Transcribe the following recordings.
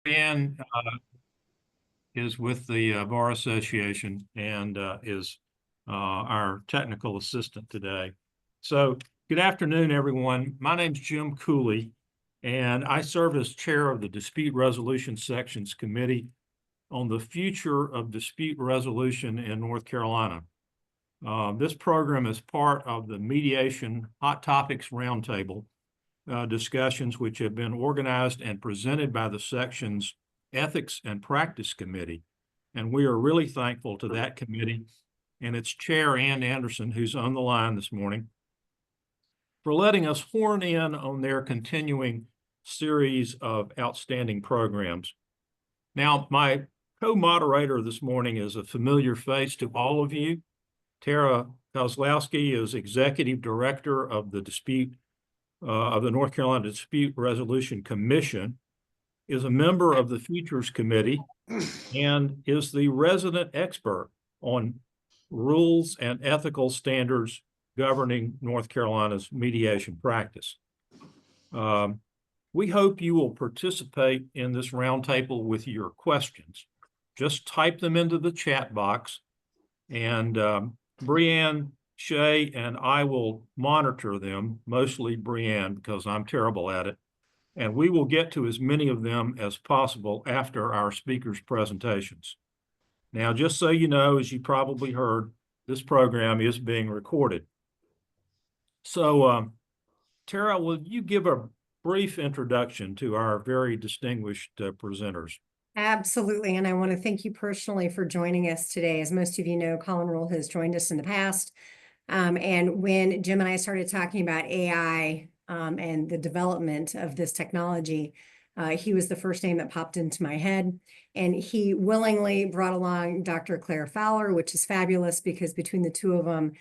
Ann is with the Bar Association and is our technical assistant today. So good afternoon, everyone. My name's Jim Cooley, and I serve as chair of the Dispute Resolution Sections Committee on the future of dispute resolution in North Carolina. This program is part of the Mediation Hot Topics Roundtable discussions, which have been organized and presented by the section's Ethics and Practice Committee. And we are really thankful to that committee and its chair, Ann Anderson, who's on the line this morning, for letting us horn in on their continuing series of outstanding programs. Now, my co-moderator this morning is a familiar face to all of you. Tara Kozlowski is Executive Director of the North Carolina Dispute Resolution Commission, is a member of the Futures Committee, and is the resident expert on rules and ethical standards governing North Carolina's mediation practice. We hope you will participate in this roundtable with your questions. Just type them into the chat box, and Breanne, Shay, and I will monitor them, mostly Breanne, because I'm terrible at it. And we will get to as many of them as possible after our speakers' presentations. Now, just so you know, as you probably heard, this program is being recorded. So, Tara, will you give a brief introduction to our very distinguished presenters? Absolutely. And I want to thank you personally for joining us today. As most of you know, Colin Rule has joined us in the past. And when Jim and I started talking about AI and the development of this technology, he was the first name that popped into my head. And he willingly brought along Dr. Claire Fowler, which is fabulous because between the two of them,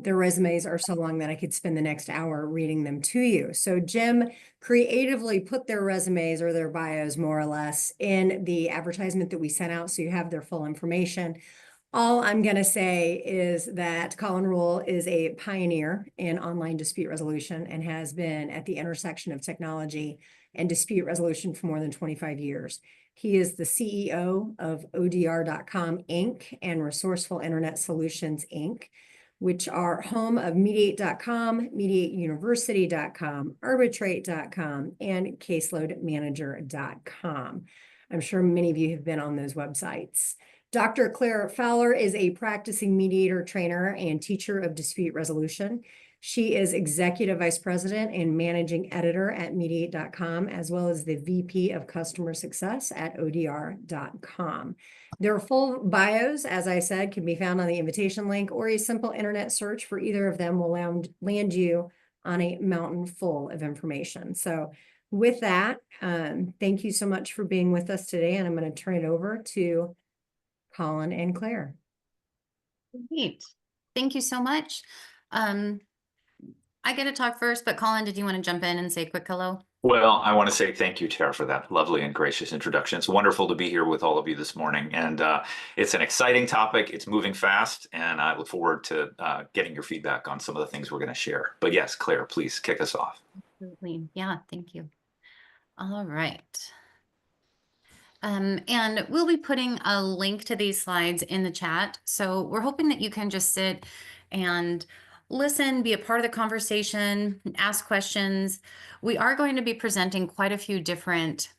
their resumes are so long that I could spend the next hour reading them to you. So Jim creatively put their resumes or their bios more or less in the advertisement that we sent out, so you have their full information. All I'm going to say is that Colin Rule is a pioneer in online dispute resolution and has been at the intersection of technology and dispute resolution for more than 25 years. He is the CEO of ODR.com Inc. and Resourceful Internet Solutions Inc., which are home of Mediate.com, MediateUniversity.com, Arbitrate.com, and CaseloadManager.com. I'm sure many of you have been on those websites. Dr. Claire Fowler is a practicing mediator, trainer, and teacher of dispute resolution. She is Executive Vice President and Managing Editor at Mediate.com, as well as the VP of Customer Success at ODR.com. Their full bios, as I said, can be found on the invitation link, or a simple internet search for either of them will land you on a mountain full of information. So with that, thank you so much for being with us today, and I'm going to turn it over to Colin and Claire. Great. Thank you so much. I get to talk first, but Colin, did you want to jump in and say a quick hello? Well, I want to say thank you, Tara, for that lovely and gracious introduction. It's wonderful to be here with all of you this morning, and it's an exciting topic. It's moving fast, and I look forward to getting your feedback on some of the things we're going to share. But yes, Claire, please kick us off. Absolutely. Yeah, thank you. All right. And we'll be putting a link to these slides in the chat. So we're hoping that you can just sit and listen, be a part of the conversation, ask questions. We are going to be presenting quite a few different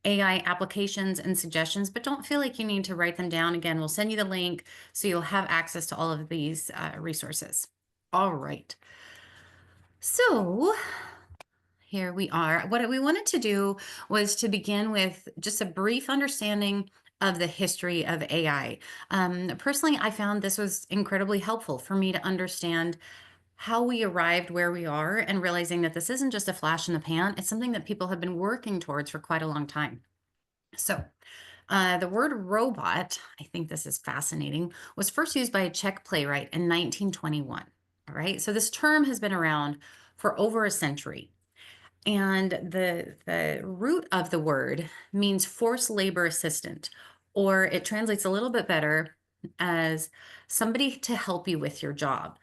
AI applications and suggestions, but don't feel like you need to write them down. Again, we'll send you the link so you'll have access to all of these resources. All right. So here we are. What we wanted to do was to begin with just a brief understanding of the history of AI. Personally, I found this was incredibly helpful for me to understand how we arrived where we are and realizing that this isn't just a flash in the pan. It's something that people have been working towards for quite a long time. So the word robot, I think this is fascinating, was first used by a Czech playwright in 1921. All right. So this term has been around for over a century. And the root of the word means forced labor assistant, or it translates a little bit better as somebody to help you with your job.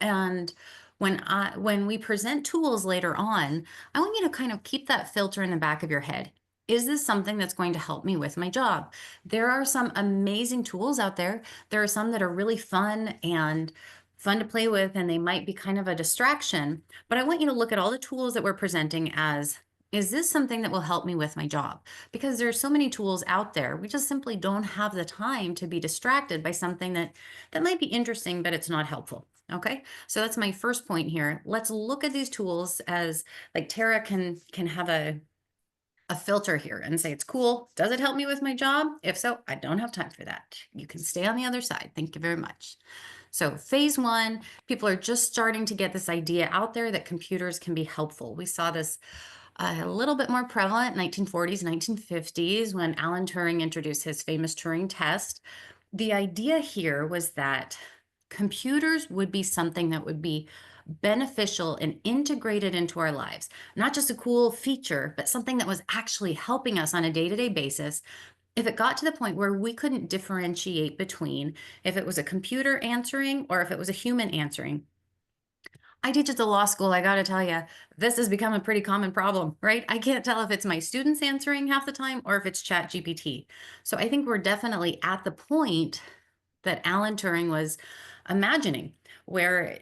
And when we present tools later on, I want you to kind of keep that filter in the back of your head is this something that's going to help me with my job? There are some amazing tools out there. There are some that are really fun to play with, and they might be kind of a distraction. But I want you to look at all the tools that we're presenting as, is this something that will help me with my job? Because there's so many tools out there. We just simply don't have the time to be distracted by something that might be interesting, but it's not helpful. Okay, so that's my first point here. Let's look at these tools as, like, Tara can have a filter here and say, it's cool. Does it help me with my job? If so, I don't have time for that. You can stay on the other side. Thank you very much. So phase one, people are just starting to get this idea out there that computers can be helpful. We saw this a little bit more prevalent in 1940s, 1950s, when Alan Turing introduced his famous Turing test. The idea here was that computers would be something that would be beneficial and integrated into our lives, not just a cool feature, but something that was actually helping us on a day-to-day basis. If it got to the point where we couldn't differentiate between if it was a computer answering or if it was a human answering. I teach at the law school. I got to tell you, this has become a pretty common problem, right? I can't tell if it's my students answering half the time or if it's ChatGPT. So I think we're definitely at the point that Alan Turing was imagining, where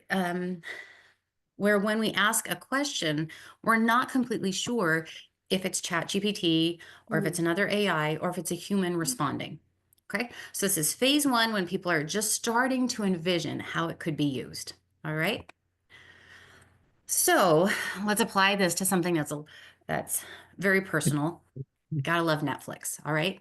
when we ask a question, we're not completely sure if it's ChatGPT or if it's another AI or if it's a human responding. Okay, so this is phase one, when people are just starting to envision how it could be used. All right. So let's apply this to something that's very personal. Gotta love Netflix. All right.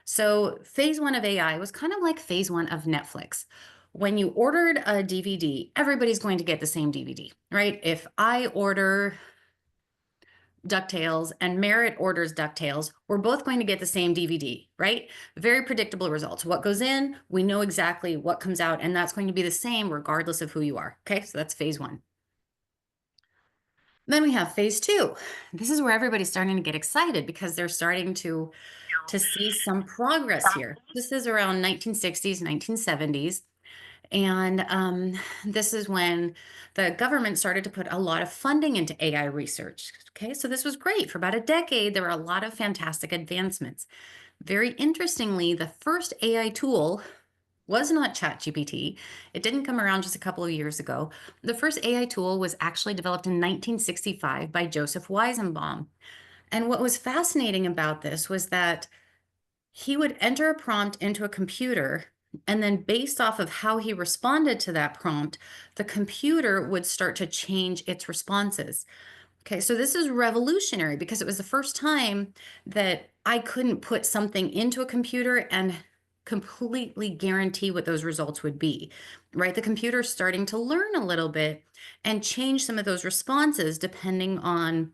So phase one of AI was kind of like phase one of Netflix. When you ordered a DVD, everybody's going to get the same DVD, right? If I order DuckTales and Merritt orders DuckTales, we're both going to get the same DVD, right? Very predictable results. What goes in, we know exactly what comes out, and that's going to be the same regardless of who you are. Okay, so that's phase one. Then we have phase two. This is where everybody's starting to get excited because they're starting to see some progress here. This is around 1960s, 1970s. And this is when the government started to put a lot of funding into AI research. Okay, so this was great. For about a decade, there were a lot of fantastic advancements. Very interestingly, the first AI tool was not ChatGPT. It didn't come around just a couple of years ago. The first AI tool was actually developed in 1965 by Joseph Weizenbaum. And what was fascinating about this was that he would enter a prompt into a computer, and then based off of how he responded to that prompt, the computer would start to change its responses. Okay, so this is revolutionary because it was the first time that I couldn't put something into a computer and completely guarantee what those results would be, right? The computer's starting to learn a little bit and change some of those responses depending on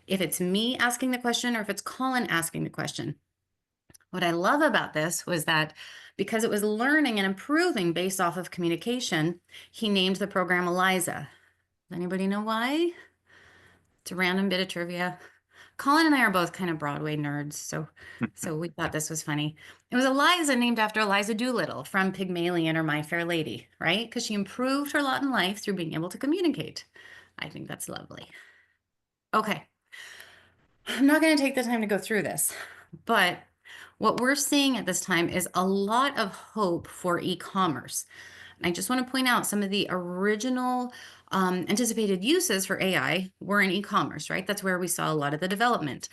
if it's me asking the question or if it's Colin asking the question. What I love about this was that because it was learning and improving based off of communication, he named the program Eliza. Does anybody know why? It's a random bit of trivia. Colin and I are both kind of Broadway nerds, so we thought this was funny. It was Eliza, named after Eliza Doolittle from Pygmalion or My Fair Lady, right? Because she improved her lot in life through being able to communicate. I think that's lovely. Okay. I'm not going to take the time to go through this, but what we're seeing at this time is a lot of hope for e-commerce. I just want to point out some of the original anticipated uses for AI were in e-commerce, right? That's where we saw a lot of the development.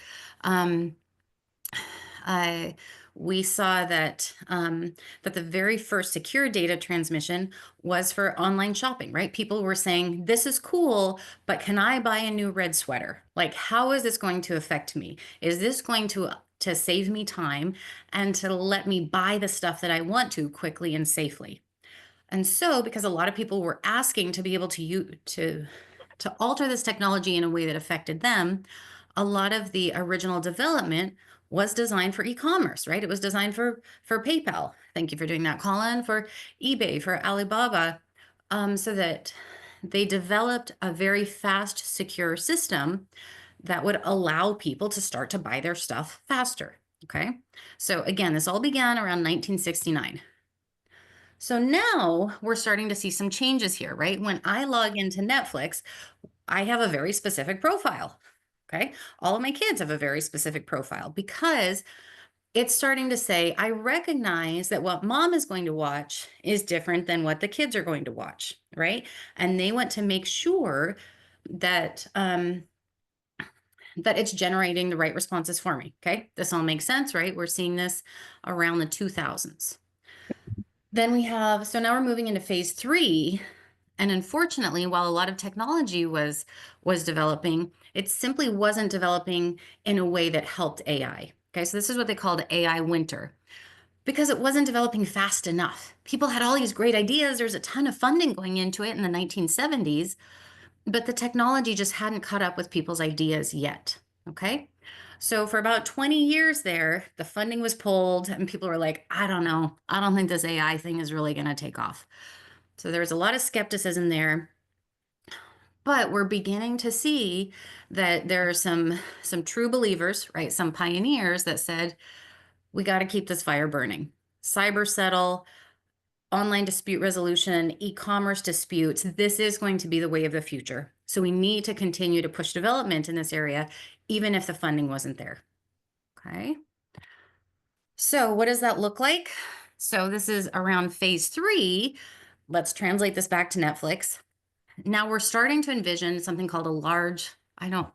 We saw that that the very first secure data transmission was for online shopping, right? People were saying, this is cool, but can I buy a new red sweater? Like, how is this going to affect me? Is this going to save me time and to let me buy the stuff that I want to quickly and safely? And so, because a lot of people were asking to be able to alter this technology in a way that affected them, a lot of the original development was designed for e-commerce, right? It was designed for PayPal. Thank you for doing that, Colin. For eBay, for Alibaba, so that they developed a very fast, secure system that would allow people to start to buy their stuff faster. Okay, so again, this all began around 1969. So now we're starting to see some changes here, right? When I log into Netflix, I have a very specific profile. Okay. All of my kids have a very specific profile because it's starting to say, I recognize that what mom is going to watch is different than what the kids are going to watch, right? And they want to make sure that that it's generating the right responses for me. Okay, this all makes sense, right? We're seeing this around the 2000s. Then we have, so now we're moving into phase 3. And unfortunately, while a lot of technology was developing, it simply wasn't developing in a way that helped AI. Okay, so this is what they called AI winter, because it wasn't developing fast enough. People had all these great ideas. There's a ton of funding going into it in the 1970s, but the technology just hadn't caught up with people's ideas yet. Okay. So for about 20 years there, the funding was pulled and people were like, I don't know. I don't think this AI thing is really going to take off. So there's a lot of skepticism there. But we're beginning to see that there are some true believers, right? Some pioneers that said, we got to keep this fire burning. Cyber settle, online dispute resolution, e-commerce disputes, this is going to be the way of the future. So we need to continue to push development in this area, even if the funding wasn't there. Okay. So what does that look like? So this is around phase 3. Let's translate this back to Netflix. Now we're starting to envision something called a large, I don't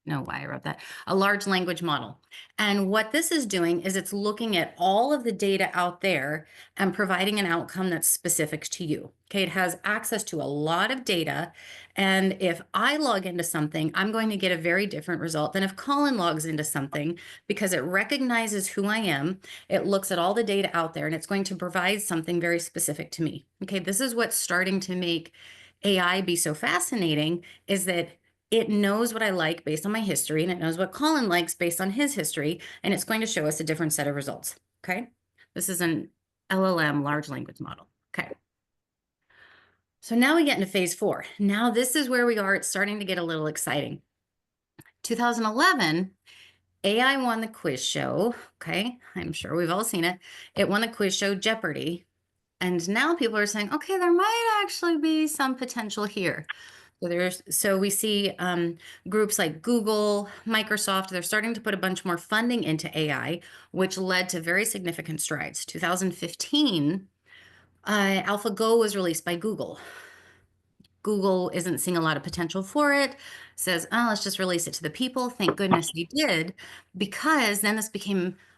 know why I wrote that, a large language model. And what this is doing is it's looking at all of the data out there and providing an outcome that's specific to you. Okay, it has access to a lot of data. And if I log into something, I'm going to get a very different result than if Colin logs into something, because it recognizes who I am. It looks at all the data out there and it's going to provide something very specific to me. Okay, this is what's starting to make AI be so fascinating, is that it knows what I like based on my history, and it knows what Colin likes based on his history, and it's going to show us a different set of results. Okay. This is an LLM, large language model. Okay. So now we get into phase 4. Now this is where we are. It's starting to get a little exciting. 2011, AI won the quiz show. Okay. I'm sure we've all seen it. It won the quiz show Jeopardy. And now people are saying, okay, there might actually be some potential here. So we see groups like Google, Microsoft, they're starting to put a bunch more funding into AI, which led to very significant strides. 2015, AlphaGo was released by Google. Google isn't seeing a lot of potential for it, says, oh, let's just release it to the people. Thank goodness they did, because then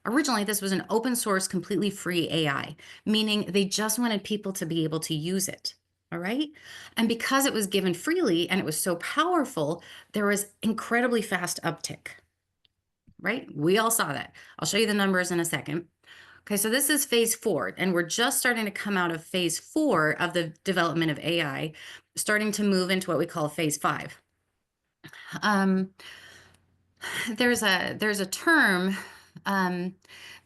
originally this was an open source, completely free AI, meaning they just wanted people to be able to use it. All right. And because it was given freely and it was so powerful, there was incredibly fast uptick. Right. We all saw that. I'll show you the numbers in a second. Okay, so this is phase 4, and we're just starting to come out of phase 4 of the development of AI, starting to move into what we call phase 5. There's a term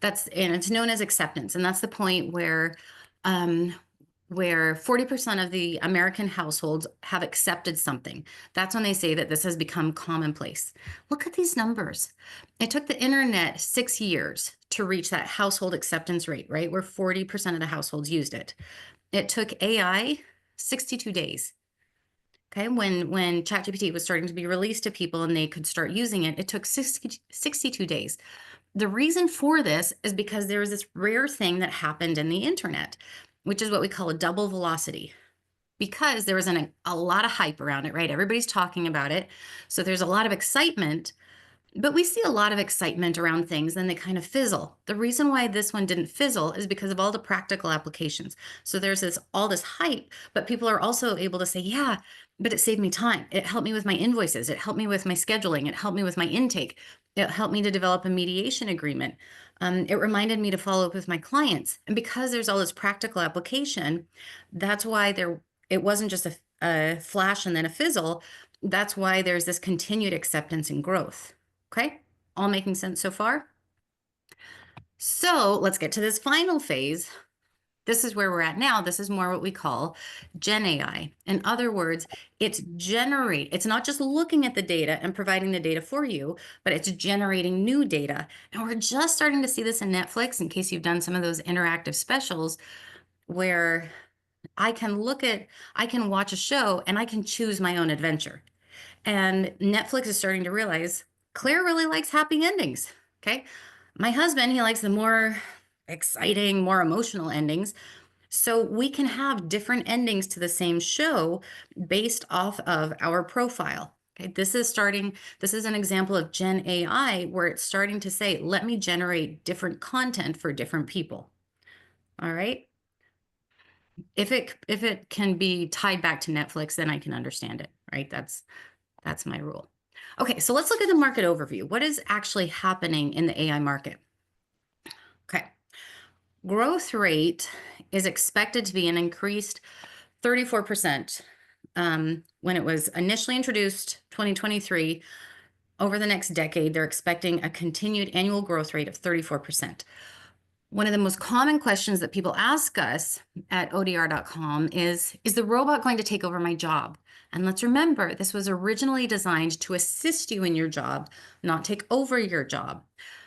it's known as acceptance, and that's the point where 40% of the American households have accepted something. That's when they say that this has become commonplace. Look at these numbers. It took the internet 6 years to reach that household acceptance rate, right? Where 40% of the households used it. It took AI 62 days. Okay, when ChatGPT was starting to be released to people and they could start using it, it took 62 days. The reason for this is because there was this rare thing that happened in the internet, which is what we call a double velocity, because there was a lot of hype around it, right? Everybody's talking about it. So there's a lot of excitement, but we see a lot of excitement around things, then they kind of fizzle. The reason why this one didn't fizzle is because of all the practical applications. So there's all this hype, but people are also able to say, yeah, but it saved me time. It helped me with my invoices. It helped me with my scheduling. It helped me with my intake. It helped me to develop a mediation agreement. It reminded me to follow up with my clients. And because there's all this practical application, that's why it wasn't just a flash and then a fizzle. That's why there's this continued acceptance and growth. Okay, all making sense so far? So let's get to this final phase. This is where we're at now. This is more what we call Gen AI. In other words, it's not just looking at the data and providing the data for you, but it's generating new data. And we're just starting to see this in Netflix, in case you've done some of those interactive specials, where I can watch a show and I can choose my own adventure. And Netflix is starting to realize Claire really likes happy endings. Okay. My husband, he likes the more exciting, more emotional endings. So we can have different endings to the same show based off of our profile. Okay, this is an example of Gen AI where it's starting to say, let me generate different content for different people. All right. If it can be tied back to Netflix, then I can understand it, right? That's my rule. Okay, so let's look at the market overview. What is actually happening in the AI market? Okay. Growth rate is expected to be an increased 34% when it was initially introduced 2023. Over the next decade, they're expecting a continued annual growth rate of 34%. One of the most common questions that people ask us at ODR.com is the robot going to take over my job? And let's remember, this was originally designed to assist you in your job, not take over your job.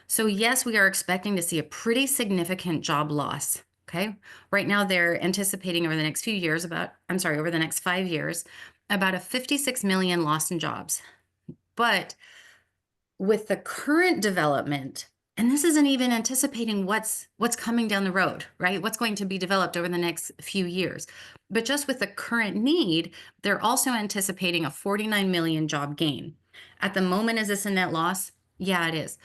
So yes, we are expecting to see a pretty significant job loss. Okay. Right now, they're anticipating over the next over the next 5 years, about a 56 million loss in jobs. But with the current development, and this isn't even anticipating what's coming down the road, right? What's going to be developed over the next few years. But just with the current need, they're also anticipating a 49 million job gain. At the moment, is this a net loss? Yeah, it is.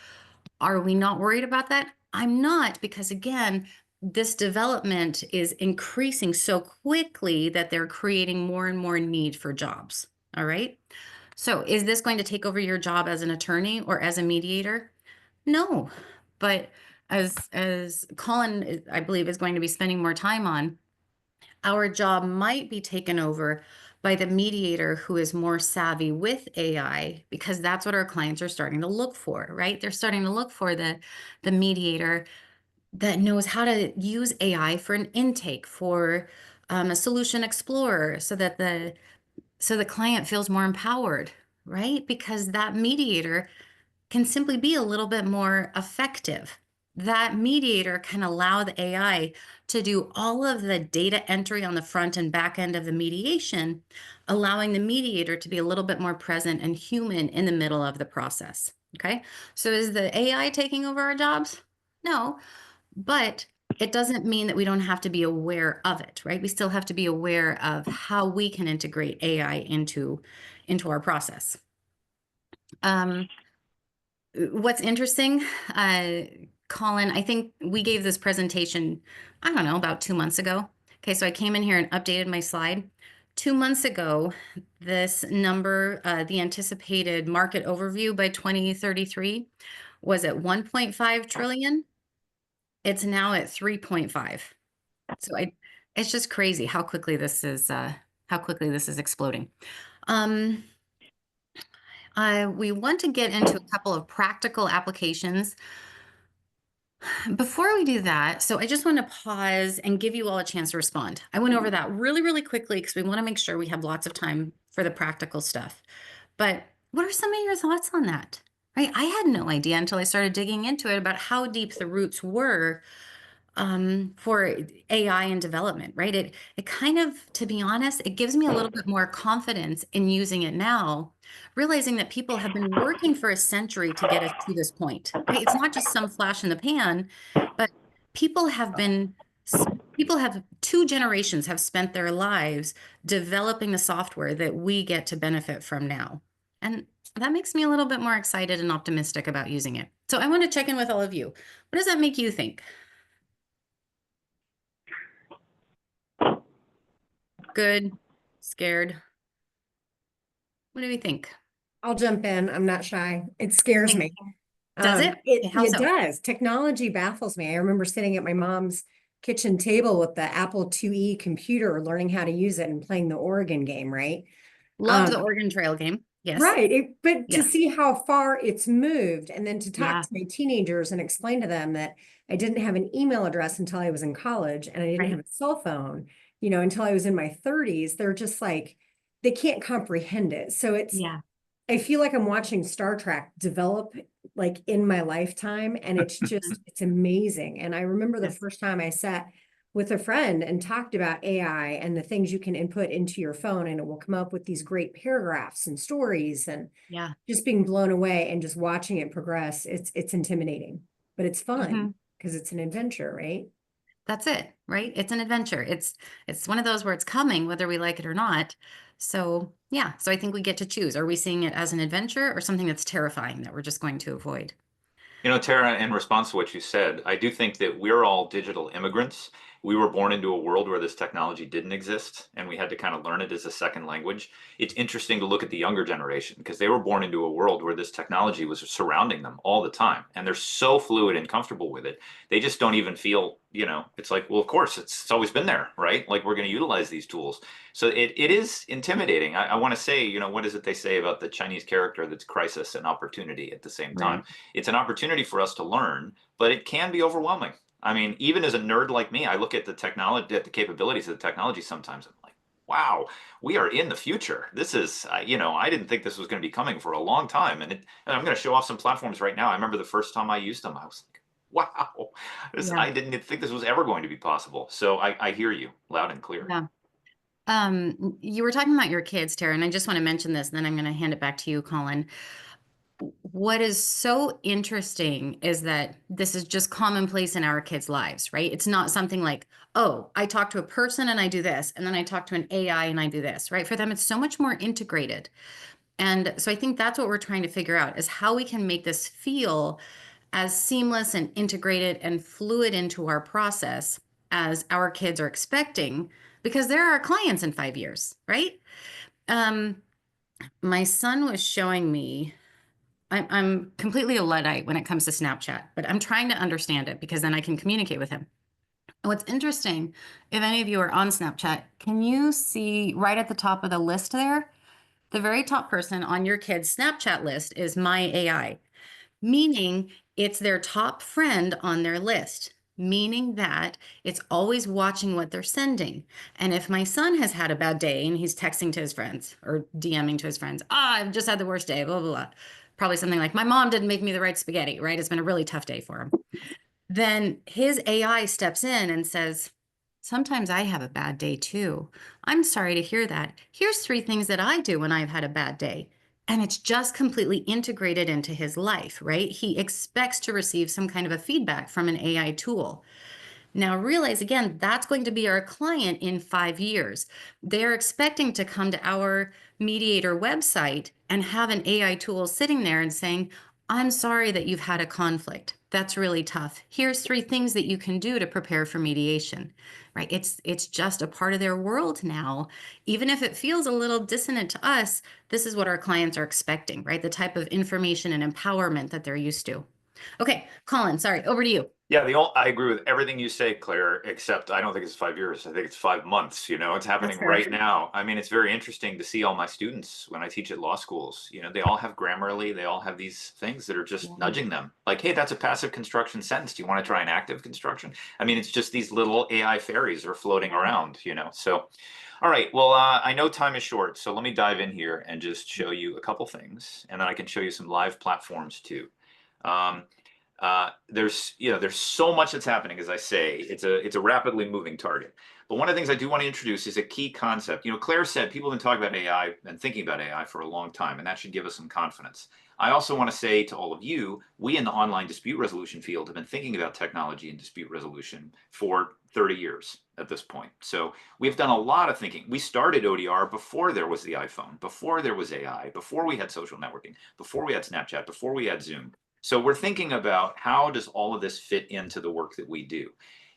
Are we not worried about that? I'm not, because again, this development is increasing so quickly that they're creating more and more need for jobs. All right. So is this going to take over your job as an attorney or as a mediator? No, but as Colin, I believe, is going to be spending more time on, our job might be taken over by the mediator who is more savvy with AI, because that's what our clients are starting to look for, right? They're starting to look for the mediator that knows how to use AI for an intake, for a solution explorer, so that the client feels more empowered, right? Because that mediator can simply be a little bit more effective. That mediator can allow the AI to do all of the data entry on the front and back end of the mediation, allowing the mediator to be a little bit more present and human in the middle of the process. Okay. So is the AI taking over our jobs? No, but it doesn't mean that we don't have to be aware of it, right? We still have to be aware of how we can integrate AI into our process. What's interesting, Colin, I think we gave this presentation, I don't know, about 2 months ago. Okay, so I came in here and updated my slide. 2 months ago, this number, the anticipated market overview by 2033 was at 1.5 trillion. It's now at 3.5. So it's just crazy how quickly this is exploding. We want to get into a couple of practical applications. Before we do that, so I just want to pause and give you all a chance to respond. I went over that really, really quickly because we want to make sure we have lots of time for the practical stuff. But what are some of your thoughts on that? Right? I had no idea until I started digging into it about how deep the roots were for AI and development, right? It kind of, to be honest, it gives me a little bit more confidence in using it now, realizing that people have been working for a century to get us to this point, right? It's not just some flash in the pan, but people have 2 generations have spent their lives developing the software that we get to benefit from now. And that makes me a little bit more excited and optimistic about using it. So I want to check in with all of you. What does that make you think? Good, scared? What do we think? I'll jump in. I'm not shy. It scares me. Does it? Okay, how It so? does. Technology baffles me. I remember sitting at my mom's kitchen table with the Apple IIe computer, learning how to use it and playing the Oregon game, right? Loved the Oregon Trail game. Yes. Right. But to Yeah. see how far it's moved, and then to talk Yeah. to my teenagers and explain to them that I didn't have an email address until I was in college, and I didn't Right. have a cell phone, until I was in my 30s, they're just like, they can't comprehend it. So Yeah. I feel like I'm watching Star Trek develop like in my lifetime, and it's just, it's amazing. And I remember the Yes. first time I sat with a friend and talked about AI and the things you can input into your phone, and it will come up with these great paragraphs and stories, and Yeah. just being blown away and just watching it progress. It's intimidating, but it's fun because it's an adventure, right? That's it, right? It's an adventure. It's one of those where it's coming, whether we like it or not. So yeah, so I think we get to choose. Are we seeing it as an adventure or something that's terrifying that we're just going to avoid? You know, Tara, in response to what you said, I do think that we're all digital immigrants. We were born into a world where this technology didn't exist, and we had to kind of learn it as a second language. It's interesting to look at the younger generation because they were born into a world where this technology was surrounding them all the time, and they're so fluid and comfortable with it. They just don't even feel, it's like, well, of course, it's always been there, right? Like we're going to utilize these tools. So it is intimidating. I want to say, what is it they say about the Chinese character that's crisis and opportunity at the same time? Right. It's an opportunity for us to learn, but it can be overwhelming. I mean, even as a nerd like me, I look at the technology, at the capabilities of the technology sometimes. I'm like, wow, we are in the future. This is, I didn't think this was going to be coming for a long time. And I'm going to show off some platforms right now. I remember the first time I used them, I was like, wow, Yeah. I didn't think this was ever going to be possible. So I hear you loud and clear. Yeah. You were talking about your kids, Tara, and I just want to mention this, and then I'm going to hand it back to you, Colin. What is so interesting is that this is just commonplace in our kids' lives, right? It's not something like, oh, I talk to a person and I do this, and then I talk to an AI and I do this, right? For them, it's so much more integrated. And so I think that's what we're trying to figure out is how we can make this feel as seamless and integrated and fluid into our process as our kids are expecting, because they're our clients in 5 years, right? My son was showing me, I'm completely a Luddite when it comes to Snapchat, but I'm trying to understand it because then I can communicate with him. And what's interesting, if any of you are on Snapchat, can you see right at the top of the list there? The very top person on your kid's Snapchat list is My AI, meaning it's their top friend on their list, meaning that it's always watching what they're sending. And if my son has had a bad day and he's texting to his friends or DMing to his friends, I've just had the worst day, blah, blah, blah. Probably something like, my mom didn't make me the right spaghetti, right? It's been a really tough day for him. Then his AI steps in and says, sometimes I have a bad day too. I'm sorry to hear that. Here's 3 things that I do when I've had a bad day. And it's just completely integrated into his life, right? He expects to receive some kind of a feedback from an AI tool. Now, realize again, that's going to be our client in 5 years. They're expecting to come to our mediator website and have an AI tool sitting there and saying, I'm sorry that you've had a conflict. That's really tough. Here's 3 things that you can do to prepare for mediation, right? It's just a part of their world now. Even if it feels a little dissonant to us, this is what our clients are expecting, right? The type of information and empowerment that they're used to. Okay, Colin, sorry, over to you. Yeah, I agree with everything you say, Claire, except I don't think it's 5 years. I think it's 5 months. It's happening fair. right now. I mean, it's very interesting to see all my students when I teach at law schools. They all have Grammarly. They all have these things that are just nudging them. Like, hey, that's a passive construction sentence. Do you want to try an active construction? I mean, it's just these little AI fairies are floating around, So, all right. Well, I know time is short, so let me dive in here and just show you a couple things, and then I can show you some live platforms too. There's so much that's happening. As I say, it's a rapidly moving target. But one of the things I do want to introduce is a key concept. Claire said people have been talking about AI and thinking about AI for a long time, and that should give us some confidence. I also want to say to all of you, we in the online dispute resolution field have been thinking about technology and dispute resolution for 30 years at this point. So we've done a lot of thinking. We started ODR before there was the iPhone, before there was AI, before we had social networking, before we had Snapchat, before we had Zoom. So we're thinking about how does all of this fit into the work that we do?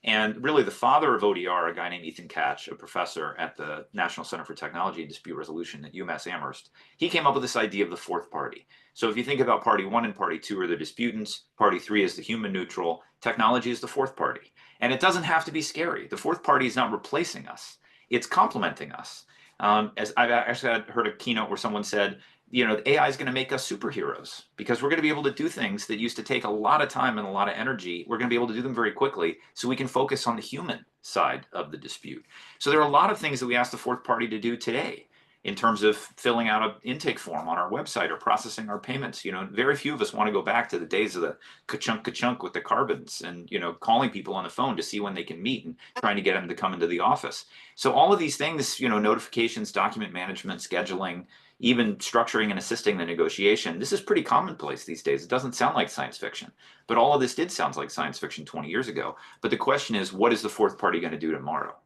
And really the father of ODR, a guy named Ethan Katch, a professor at the National Center for Technology and Dispute Resolution at UMass Amherst, he came up with this idea of the 4th party. So if you think about party 1 and party 2 are the disputants, party 3 is the human neutral, technology is the 4th party. And it doesn't have to be scary. The 4th party is not replacing us. It's complementing us. As I've actually heard a keynote where someone said, AI is going to make us superheroes because we're going to be able to do things that used to take a lot of time and a lot of energy. We're going to be able to do them very quickly so we can focus on the human side of the dispute. So there are a lot of things that we ask the 4th party to do today. in terms of filling out an intake form on our website or processing our payments. Very few of us want to go back to the days of the ka-chunk with the carbons and, calling people on the phone to see when they can meet and trying to get them to come into the office. So all of these things, notifications, document management, scheduling, even structuring and assisting the negotiation, this is pretty commonplace these days. It doesn't sound like science fiction, but all of this did sound like science fiction 20 years ago. But the question is, what is the fourth party going to do tomorrow?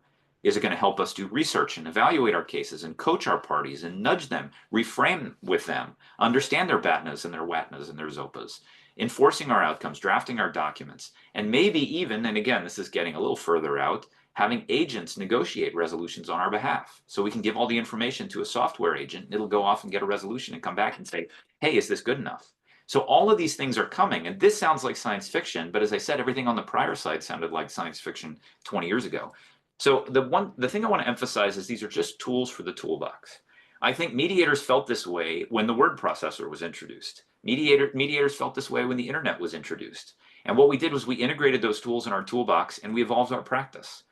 Is it going to help us do research and evaluate our cases and coach our parties and nudge them, reframe with them, understand their BATNAs and their WATNAs and their ZOPAs, enforcing our outcomes, drafting our documents, and maybe even, and again, this is getting a little further out, having agents negotiate resolutions on our behalf. So we can give all the information to a software agent, and it'll go off and get a resolution and come back and say, hey, is this good enough? So all of these things are coming, and this sounds like science fiction, but as I said, everything on the prior slide sounded like science fiction 20 years ago. So the thing I want to emphasize is these are just tools for the toolbox. I think mediators felt this way when the word processor was introduced. Mediators felt this way when the internet was introduced. And what we did was we integrated those tools in our toolbox and we evolved our practice.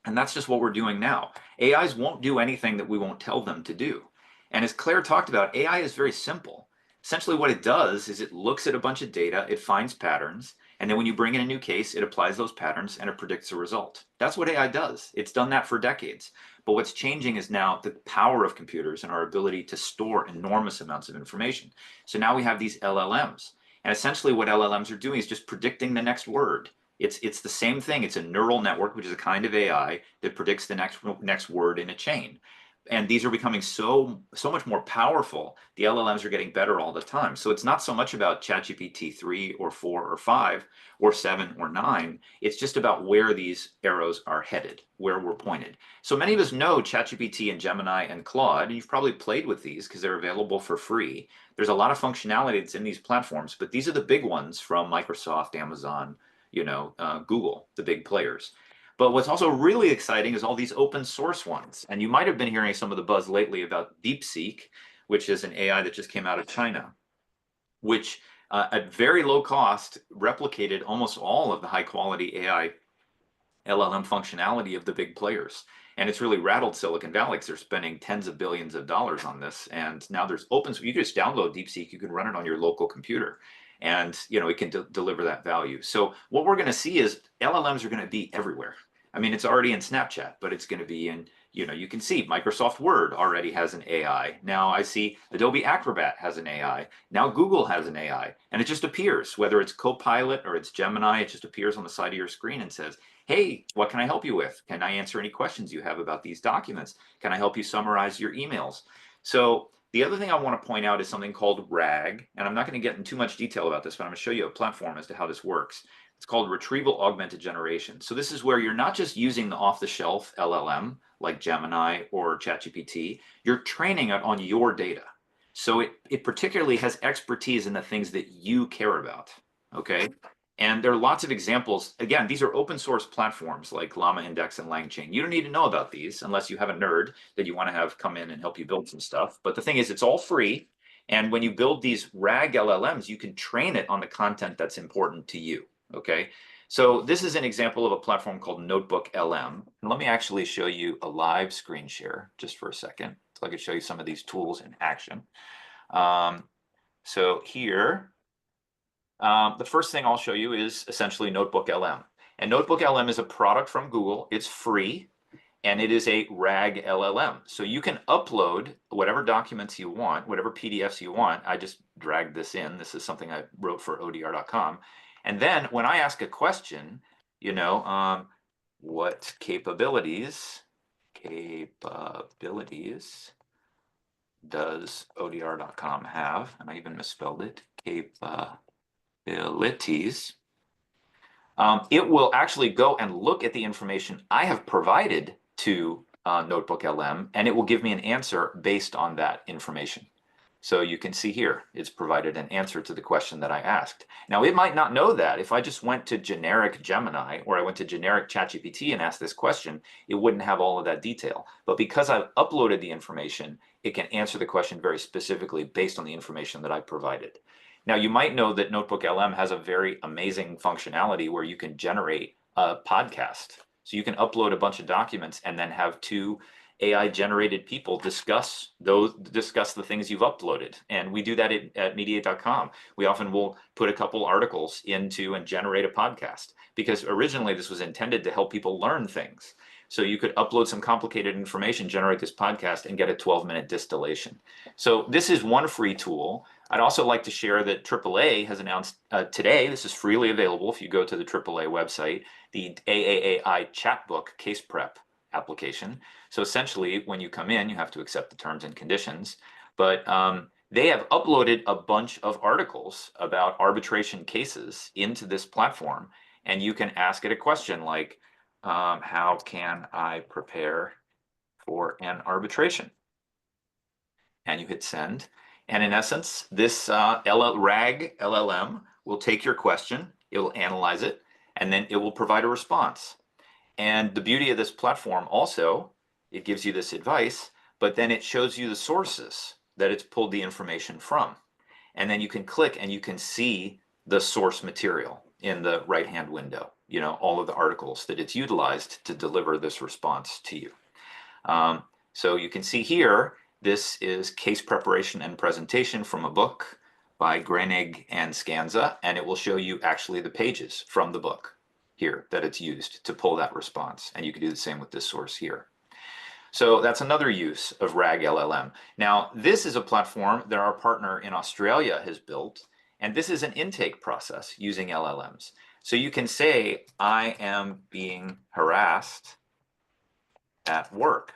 And that's just what we're doing now. AIs won't do anything that we won't tell them to do. And as Claire talked about, AI is very simple. Essentially what it does is it looks at a bunch of data, it finds patterns, and then when you bring in a new case, it applies those patterns and it predicts a result. That's what AI does. It's done that for decades. But what's changing is now the power of computers and our ability to store enormous amounts of information. So now we have these LLMs. And essentially what LLMs are doing is just predicting the next word. It's the same thing. It's a neural network, which is a kind of AI that predicts the next word in a chain. And these are becoming so much more powerful. The LLMs are getting better all the time. So it's not so much about ChatGPT 3 or 4 or 5 or 7 or 9. It's just about where these arrows are headed, where we're pointed. So many of us know ChatGPT and Gemini and Claude, and you've probably played with these because they're available for free. There's a lot of functionality that's in these platforms, but these are the big ones from Microsoft, Amazon, Google, the big players. But what's also really exciting is all these open source ones. And you might have been hearing some of the buzz lately about DeepSeek, which is an AI that just came out of China, which at very low cost replicated almost all of the high quality AI LLM functionality of the big players. And it's really rattled Silicon Valley because they're spending tens of billions of dollars on this. And now there's open, so you can just download DeepSeek, you can run it on your local computer. And it can deliver that value. So what we're going to see is LLMs are going to be everywhere. I mean, it's already in Snapchat, but it's going to be in, you can see Microsoft Word already has an AI. Now I see Adobe Acrobat has an AI. Now Google has an AI. And it just appears, whether it's Copilot or it's Gemini, it just appears on the side of your screen and says, hey, what can I help you with? Can I answer any questions you have about these documents? Can I help you summarize your emails? So the other thing I want to point out is something called RAG, and I'm not going to get in too much detail about this, but I'm going to show you a platform as to how this works. It's called Retrieval Augmented Generation. So this is where you're not just using the off-the-shelf LLM like Gemini or ChatGPT, you're training it on your data. So it particularly has expertise in the things that you care about, okay? And there are lots of examples. Again, these are open source platforms like LlamaIndex and LangChain. You don't need to know about these unless you have a nerd that you want to have come in and help you build some stuff. But the thing is, it's all free. And when you build these RAG LLMs, you can train it on the content that's important to you, okay? So this is an example of a platform called NotebookLM. And let me actually show you a live screen share just for a second, so I can show you some of these tools in action. So here, the first thing I'll show you is essentially NotebookLM. And NotebookLM is a product from Google. It's free, and it is a RAG LLM. So you can upload whatever documents you want, whatever PDFs you want. I just dragged this in. This is something I wrote for ODR.com. And then when I ask a question, what capabilities does ODR.com have? And I even misspelled it, capabilities. It will actually go and look at the information I have provided to NotebookLM, and it will give me an answer based on that information. So you can see here, it's provided an answer to the question that I asked. Now, it might not know that. If I just went to generic Gemini or I went to generic ChatGPT and asked this question, it wouldn't have all of that detail. But because I've uploaded the information, it can answer the question very specifically based on the information that I provided. Now, you might know that NotebookLM has a very amazing functionality where you can generate a podcast. So you can upload a bunch of documents and then have two AI generated people discuss the things you've uploaded. And we do that at Mediate.com. We often will put a couple articles into and generate a podcast, because originally this was intended to help people learn things. So you could upload some complicated information, generate this podcast, and get a 12-minute distillation. So this is one free tool. I'd also like to share that AAA has announced today, this is freely available if you go to the AAA website, the AAAI Chatbook Case Prep application. So essentially, when you come in, you have to accept the terms and conditions. But they have uploaded a bunch of articles about arbitration cases into this platform. And you can ask it a question like, how can I prepare for an arbitration? And you hit send. And in essence, this RAG LLM will take your question, it will analyze it, and then it will provide a response. And the beauty of this platform also, it gives you this advice, but then it shows you the sources that it's pulled the information from. And then you can click and you can see the source material in the right-hand window, you know, all of the articles that it's utilized to deliver this response to you. So you can see here, this is case preparation and presentation from a book by Grenig and Scanza, and it will show you actually the pages from the book here that it's used to pull that response. And you can do the same with this source here. So that's another use of RAG LLM. Now, this is a platform that our partner in Australia has built, and this is an intake process using LLMs. So you can say, I am being harassed at work.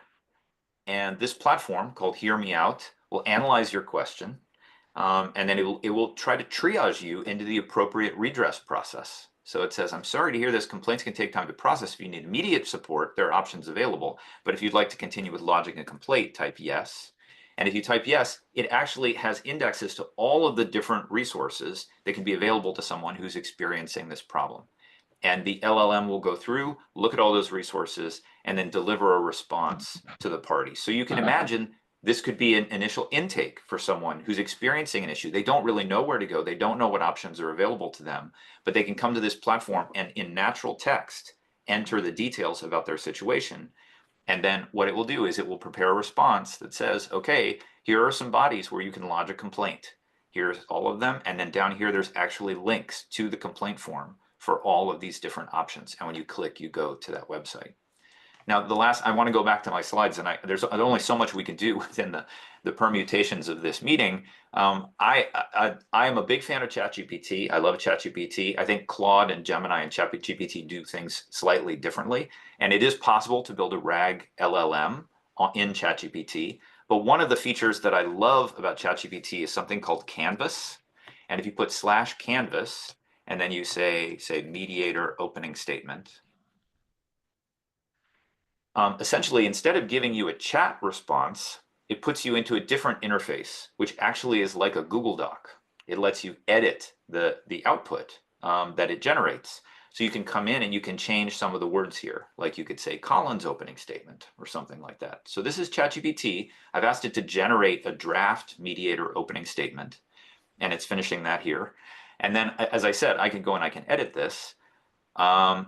And this platform called Hear Me Out will analyze your question, and then it will try to triage you into the appropriate redress process. So it says, I'm sorry to hear this. Complaints can take time to process. If you need immediate support, there are options available. But if you'd like to continue with lodging a complaint, type yes. And if you type yes, it actually has indexes to all of the different resources that can be available to someone who's experiencing this problem. And the LLM will go through, look at all those resources, and then deliver a response to the party. So you can imagine this could be an initial intake for someone who's experiencing an issue. They don't really know where to go. They don't know what options are available to them, but they can come to this platform and in natural text, enter the details about their situation. And then what it will do is it will prepare a response that says, okay, here are some bodies where you can lodge a complaint. Here's all of them. And then down here, there's actually links to the complaint form for all of these different options. And when you click, you go to that website. Now, I want to go back to my slides, and there's only so much we can do within the permutations of this meeting. I am a big fan of ChatGPT. I love ChatGPT. I think Claude and Gemini and ChatGPT do things slightly differently. And it is possible to build a RAG LLM in ChatGPT. But one of the features that I love about ChatGPT is something called Canvas. And if you put /Canvas, and then you say mediator opening statement, essentially, instead of giving you a chat response, it puts you into a different interface, which actually is like a Google Doc. It lets you edit the output that it generates. So you can come in and you can change some of the words here. Like you could say Colin's opening statement or something like that. So this is ChatGPT. I've asked it to generate a draft mediator opening statement, and it's finishing that here. And then, as I said, I can go and I can edit this. I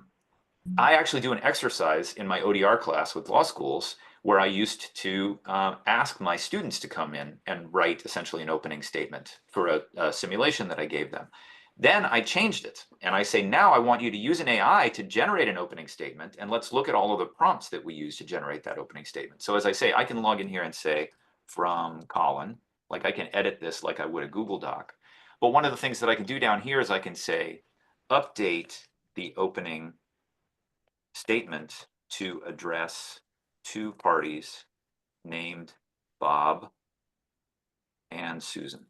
actually do an exercise in my ODR class with law schools where I used to ask my students to come in and write essentially an opening statement for a simulation that I gave them. Then I changed it and I say, now I want you to use an AI to generate an opening statement, and let's look at all of the prompts that we use to generate that opening statement. So as I say, I can log in here and say from Colin, like I can edit this like I would a Google Doc. But one of the things that I can do down here is I can say, update the opening statement to address two parties named Bob and Susan.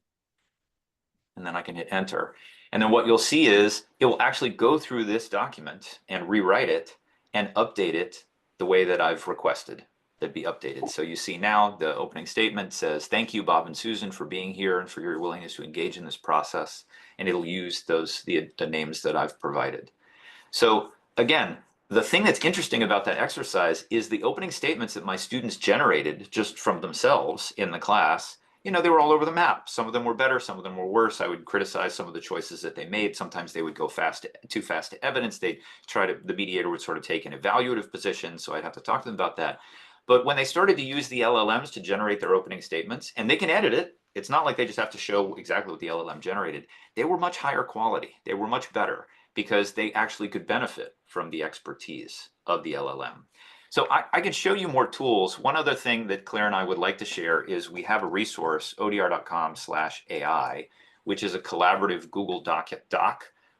And then I can hit enter. And then what you'll see is it will actually go through this document and rewrite it and update it the way that I've requested that be updated. So you see now the opening statement says, thank you, Bob and Susan, for being here and for your willingness to engage in this process. And it'll use the names that I've provided. So again, the thing that's interesting about that exercise is the opening statements that my students generated just from themselves in the class, you know, they were all over the map. Some of them were better, some of them were worse. I would criticize some of the choices that they made. Sometimes they would go too fast to evidence. The mediator would sort of take an evaluative position, so I'd have to talk to them about that. But when they started to use the LLMs to generate their opening statements, and they can edit it, it's not like they just have to show exactly what the LLM generated. They were much higher quality. They were much better because they actually could benefit from the expertise of the LLM. So I can show you more tools. One other thing that Claire and I would like to share is we have a resource, odr.com/AI, which is a collaborative Google Doc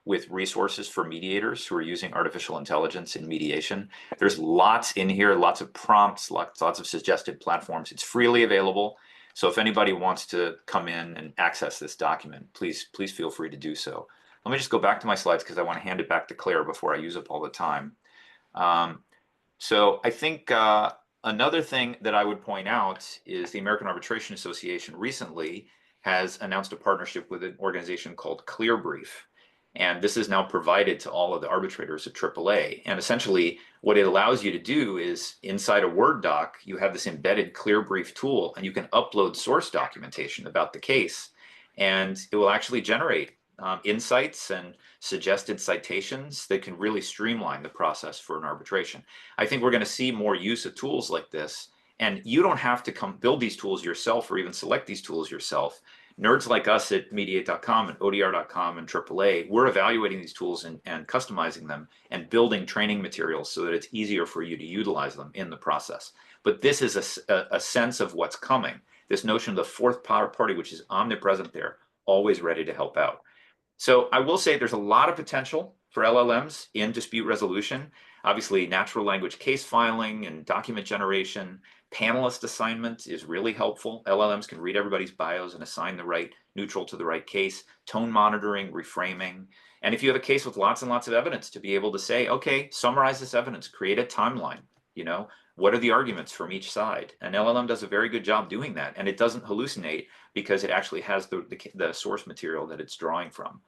with resources for mediators who are using artificial intelligence in mediation. There's lots in here, lots of prompts, lots of suggested platforms. It's freely available. So if anybody wants to come in and access this document, please feel free to do so. Let me just go back to my slides because I want to hand it back to Claire before I use up all the time. So I think another thing that I would point out is the American Arbitration Association recently has announced a partnership with an organization called ClearBrief. And this is now provided to all of the arbitrators at AAA. And essentially what it allows you to do is inside a Word doc, you have this embedded ClearBrief tool, and you can upload source documentation about the case. And it will actually generate insights and suggested citations that can really streamline the process for an arbitration. I think we're going to see more use of tools like this. And you don't have to come build these tools yourself or even select these tools yourself. Nerds like us at Mediate.com and ODR.com and AAA, we're evaluating these tools and customizing them and building training materials so that it's easier for you to utilize them in the process. But this is a sense of what's coming. This notion of the fourth party, which is omnipresent there, always ready to help out. So I will say there's a lot of potential for LLMs in dispute resolution. Obviously, natural language case filing and document generation. Panelist assignment is really helpful. LLMs can read everybody's bios and assign the right neutral to the right case. Tone monitoring, reframing. And if you have a case with lots and lots of evidence, to be able to say, okay, summarize this evidence, create a timeline. You know, what are the arguments from each side? And LLM does a very good job doing that. And it doesn't hallucinate because it actually has the source material that it's drawing from.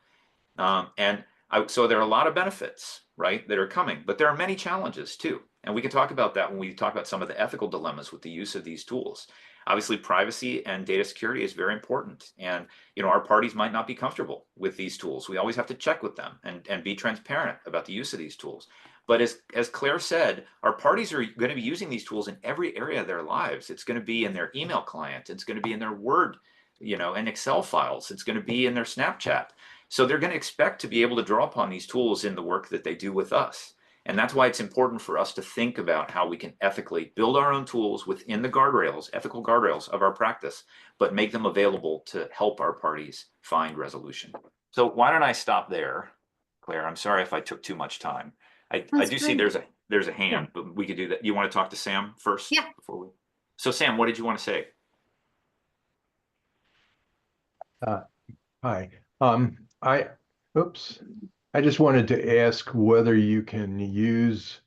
So there are a lot of benefits, right, that are coming, but there are many challenges too. And we can talk about that when we talk about some of the ethical dilemmas with the use of these tools. Obviously, privacy and data security is very important. And, you know, our parties might not be comfortable with these tools. We always have to check with them and be transparent about the use of these tools. But as Claire said, our parties are going to be using these tools in every area of their lives. It's going to be in their email client. It's going to be in their Word, you know, and Excel files. It's going to be in their Snapchat. So they're going to expect to be able to draw upon these tools in the work that they do with us. And that's why it's important for us to think about how we can ethically build our own tools within the guardrails, ethical guardrails of our practice, but make them available to help our parties find resolution. So why don't I stop there, Claire? I'm sorry if I took too much time. I do see there's a hand, but we could do that. You want to talk to Sam first? Yeah. Before we... So Sam, what did you want to say? Hi. I just wanted to ask whether you can use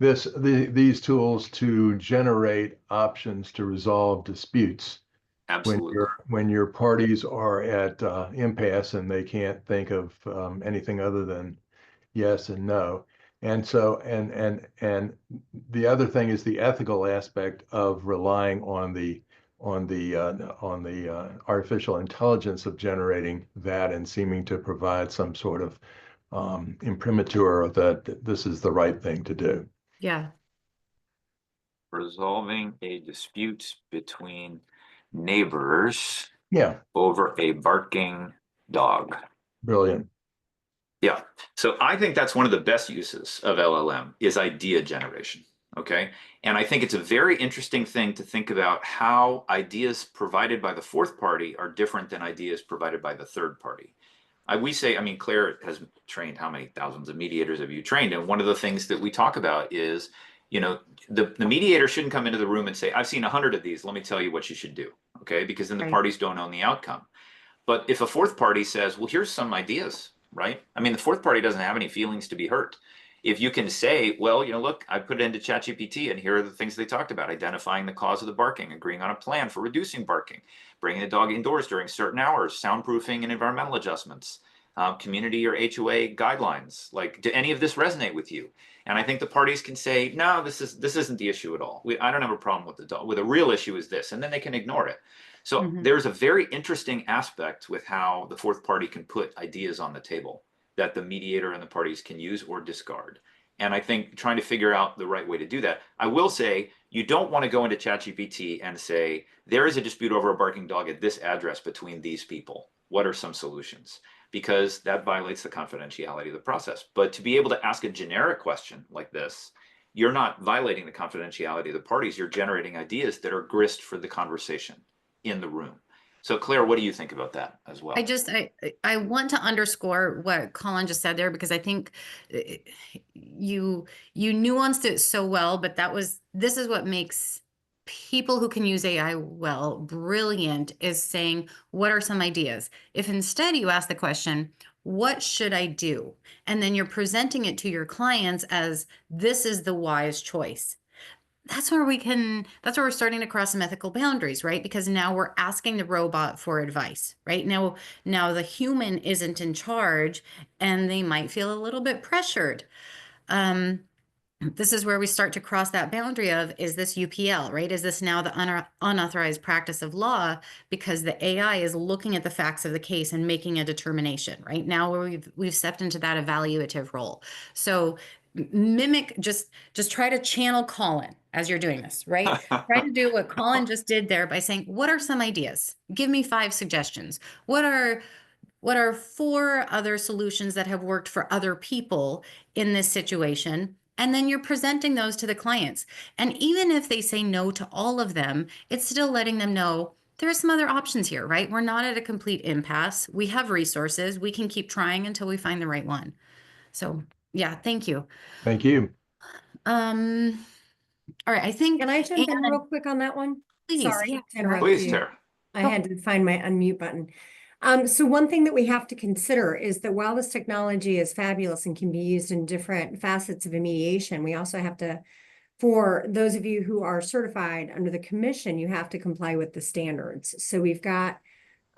these tools to generate options to resolve disputes. Absolutely. When your parties are at impasse and they can't think of anything other than yes and no. And so and the other thing is the ethical aspect of relying on the artificial intelligence of generating that and seeming to provide some sort of imprimatur that this is the right thing to do. Yeah. Resolving a dispute between neighbors over a barking dog. Brilliant. Yeah. So I think that's one of the best uses of LLM is idea generation. Okay. And I think it's a very interesting thing to think about how ideas provided by the fourth party are different than ideas provided by the third party. Claire has trained, how many thousands of mediators have you trained? And one of the things that we talk about is, you know, the mediator shouldn't come into the room and say, I've seen 100 of these, let me tell you what you should do. Okay. Because then the parties don't own the outcome. But if a fourth party says, well, here's some ideas, right? I mean, the fourth party doesn't have any feelings to be hurt. If you can say, well, you know, look, I put it into ChatGPT and here are the things they talked about: identifying the cause of the barking, agreeing on a plan for reducing barking, bringing the dog indoors during certain hours, soundproofing and environmental adjustments, community or HOA guidelines. Like, do any of this resonate with you? And I think the parties can say, no, this isn't the issue at all. I don't have a problem with the dog. With a real issue is this, and then they can ignore it. So there's a very interesting aspect with how the fourth party can put ideas on the table that the mediator and the parties can use or discard. And I think trying to figure out the right way to do that. I will say, you don't want to go into ChatGPT and say, there is a dispute over a barking dog at this address between these people. What are some solutions? Because that violates the confidentiality of the process. But to be able to ask a generic question like this, you're not violating the confidentiality of the parties. You're generating ideas that are grist for the conversation in the room. So Claire, what do you think about that as well? I want to underscore what Colin just said there, because I think you nuanced it so well, but this is what makes people who can use AI well brilliant, is saying, what are some ideas? If instead you ask the question, what should I do? And then you're presenting it to your clients as, this is the wise choice. That's where we're starting to cross some ethical boundaries, right? Because now we're asking the robot for advice, right? Now the human isn't in charge, and they might feel a little bit pressured. This is where we start to cross that boundary of, is this UPL, right? Is this now the unauthorized practice of law, because the AI is looking at the facts of the case and making a determination, right? Now we've stepped into that evaluative role. So mimic, just try to channel Colin as you're doing this, right? Try to do what Colin just did there by saying, what are some ideas? Give me 5 suggestions. What are 4 other solutions that have worked for other people in this situation? And then you're presenting those to the clients. And even if they say no to all of them, it's still letting them know there are some other options here, right? We're not at a complete impasse. We have resources. We can keep trying until we find the right one. So yeah, thank you. Thank you. All right, I think. Can I jump in Anne, real quick on that one? please, Sorry yeah, to interrupt Please, you. Tara. I had to find my unmute button. So one thing that we have to consider is that while this technology is fabulous and can be used in different facets of mediation, we also have to, for those of you who are certified under the commission, you have to comply with the standards. So we've got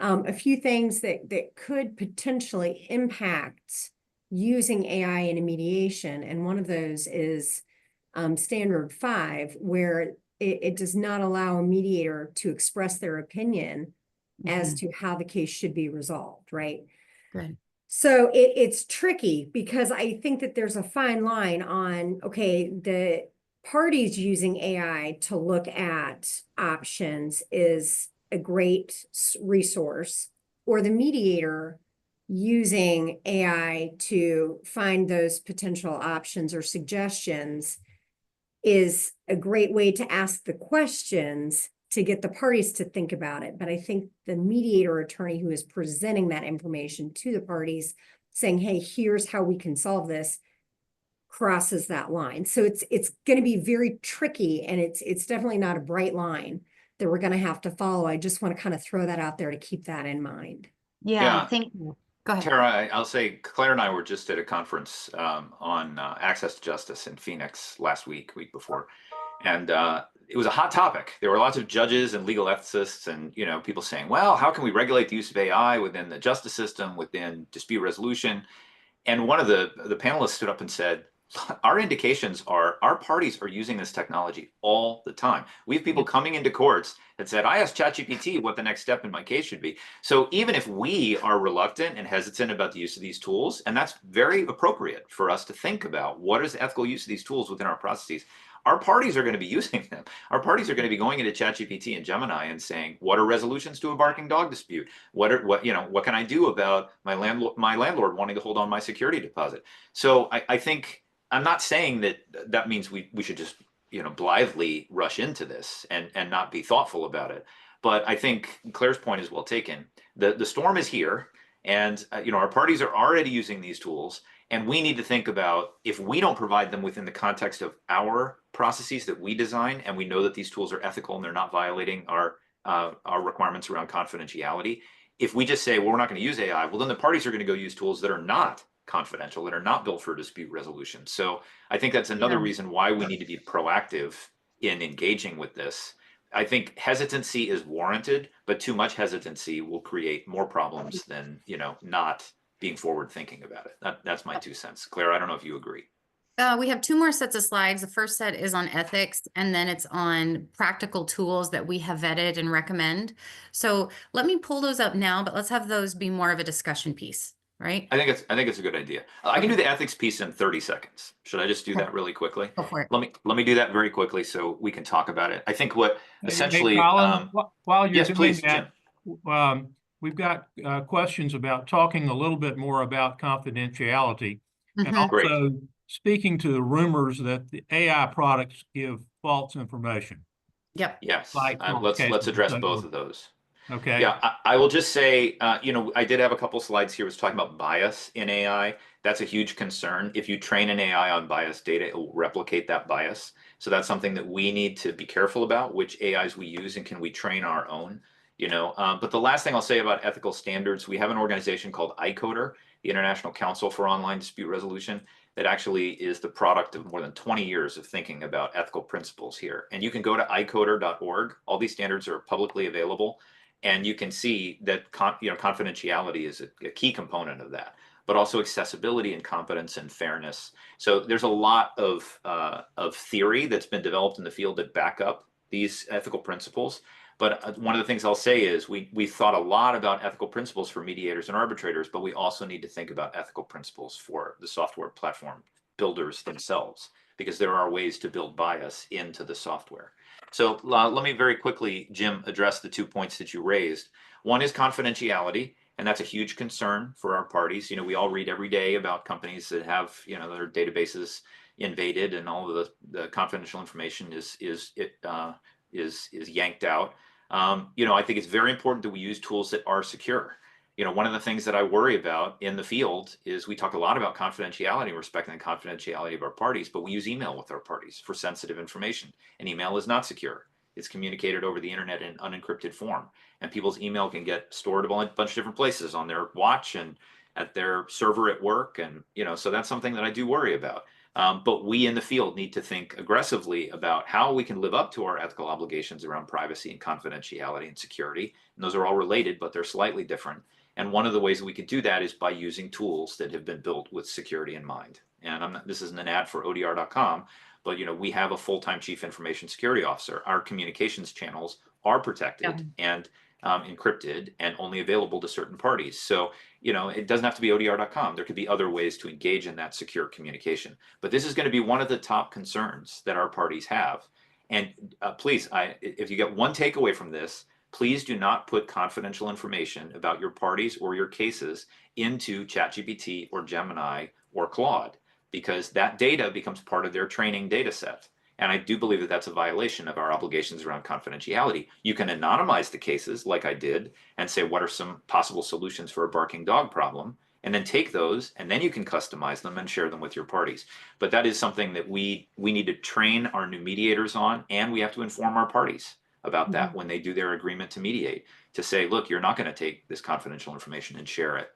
a few things that could potentially impact using AI in a mediation. And one of those is standard 5, where it does not allow a mediator to express their opinion as to how the case should be resolved, right? Good. So it's tricky, because I think that there's a fine line on, okay, the parties using AI to look at options is a great resource, or the mediator using AI to find those potential options or suggestions is a great way to ask the questions to get the parties to think about it. But I think the mediator attorney who is presenting that information to the parties, saying, hey, here's how we can solve this, crosses that line. So it's going to be very tricky, and it's definitely not a bright line that we're going to have to follow. I just want to kind of throw that out there to keep that in mind. Yeah, thank you. Go ahead. Tara, I'll say Claire and I were just at a conference on access to justice in Phoenix last week before, and it was a hot topic. There were lots of judges and legal ethicists, and people saying, "Well, how can we regulate the use of AI within the justice system, within dispute resolution?" And one of the panelists stood up and said, our indications are our parties are using this technology all the time. We have people coming into courts that said, I asked ChatGPT what the next step in my case should be. So even if we are reluctant and hesitant about the use of these tools, and that's very appropriate for us to think about, what is the ethical use of these tools within our processes? Our parties are going to be using them. Our parties are going to be going into ChatGPT and Gemini and saying, what are resolutions to a barking dog dispute? What can I do about my landlord wanting to hold on my security deposit? So I think, I'm not saying that means we should just blithely rush into this and not be thoughtful about it. But I think Claire's point is well taken. The storm is here, and our parties are already using these tools, and we need to think about, if we don't provide them within the context of our processes that we design, and we know that these tools are ethical and they're not violating our requirements around confidentiality. If we just say, well, we're not going to use AI, well, then the parties are going to go use tools that are not confidential, that are not built for dispute resolution. So I think that's another reason why we need to be proactive in engaging with this. I think hesitancy is warranted, but too much hesitancy will create more problems than not being forward thinking about it. That's my 2 cents. Claire, I don't know if you agree. We have 2 more sets of slides. The first set is on ethics, and then it's on practical tools that we have vetted and recommend. So let me pull those up now, but let's have those be more of a discussion piece. right? I think it's a good idea. I can do the ethics piece in 30 seconds. Should I just do Sure. that really quickly? Go for it. Let me do that very quickly so we can talk about it. I think what Hey, essentially, Colin, while you're yes, doing please, that, Jim. we've got questions about talking a little bit more about confidentiality and Mhm. Great. also speaking to the rumors that the AI products give false information, Yep. Yes, like let's qualifications and address so both forth. of those. Okay. Yeah, I will just say, I did have a couple slides here was talking about bias in AI. That's a huge concern. If you train an AI on biased data, it will replicate that bias. So that's something that we need to be careful about, which AIs we use and can we train our own, But the last thing I'll say about ethical standards, we have an organization called ICODER, the International Council for Online Dispute Resolution, that actually is the product of more than 20 years of thinking about ethical principles here. And you can go to icoder.org. All these standards are publicly available. And you can see that confidentiality is a key component of that, but also accessibility and competence and fairness. So there's a lot of theory that's been developed in the field that back up these ethical principles. But one of the things I'll say is we thought a lot about ethical principles for mediators and arbitrators, but we also need to think about ethical principles for the software platform builders themselves, because there are ways to build bias into the software. So let me very quickly, Jim, address the 2 points that you raised. One is confidentiality, and that's a huge concern for our parties. We all read every day about companies that have, their databases invaded, and all of the confidential information is yanked out. I think it's very important that we use tools that are secure. One of the things that I worry about in the field is we talk a lot about confidentiality and respecting the confidentiality of our parties, but we use email with our parties for sensitive information. And email is not secure. It's communicated over the internet in unencrypted form. And people's email can get stored a bunch of different places on their watch and at their server at work. And, so that's something that I do worry about. But we in the field need to think aggressively about how we can live up to our ethical obligations around privacy and confidentiality and security. And those are all related, but they're slightly different. And one of the ways that we can do that is by using tools that have been built with security in mind. And this isn't an ad for ODR.com, but we have a full-time chief information security officer. Our communications channels are protected and encrypted and only available to certain parties. So, it doesn't have to be ODR.com. There could be other ways to engage in that secure communication. But this is going to be one of the top concerns that our parties have. And please, if you get one takeaway from this, please do not put confidential information about your parties or your cases into ChatGPT or Gemini or Claude, because that data becomes part of their training data set. And I do believe that that's a violation of our obligations around confidentiality. You can anonymize the cases like I did and say, what are some possible solutions for a barking dog problem? And then take those and then you can customize them and share them with your parties. But that is something that we need to train our new mediators on, and we have to inform our parties about that when they do their agreement to mediate, to say, look, you're not going to take this confidential information and share it,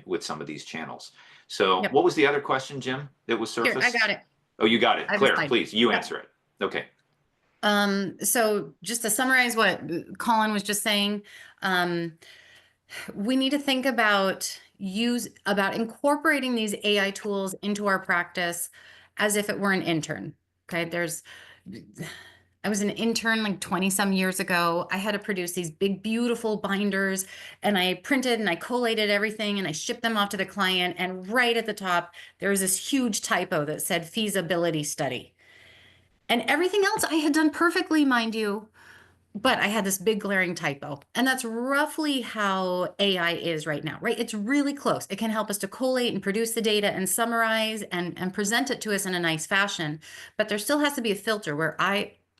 with some of these channels. So what was the other question, Jim, that was surfaced? Here, I got it. Oh, you got it. I have a Claire, slide. please, you Yep. answer it. Okay. So just to summarize what Colin was just saying, we need to think about incorporating these AI tools into our practice as if it were an intern. Okay, I was an intern like 20 some years ago. I had to produce these big, beautiful binders, and I printed and I collated everything and I shipped them off to the client. And right at the top, there was this huge typo that said feasibility study. And everything else I had done perfectly, mind you, but I had this big glaring typo. And that's roughly how AI is right now, right? It's really close. It can help us to collate and produce the data and summarize and present it to us in a nice fashion. But there still has to be a filter where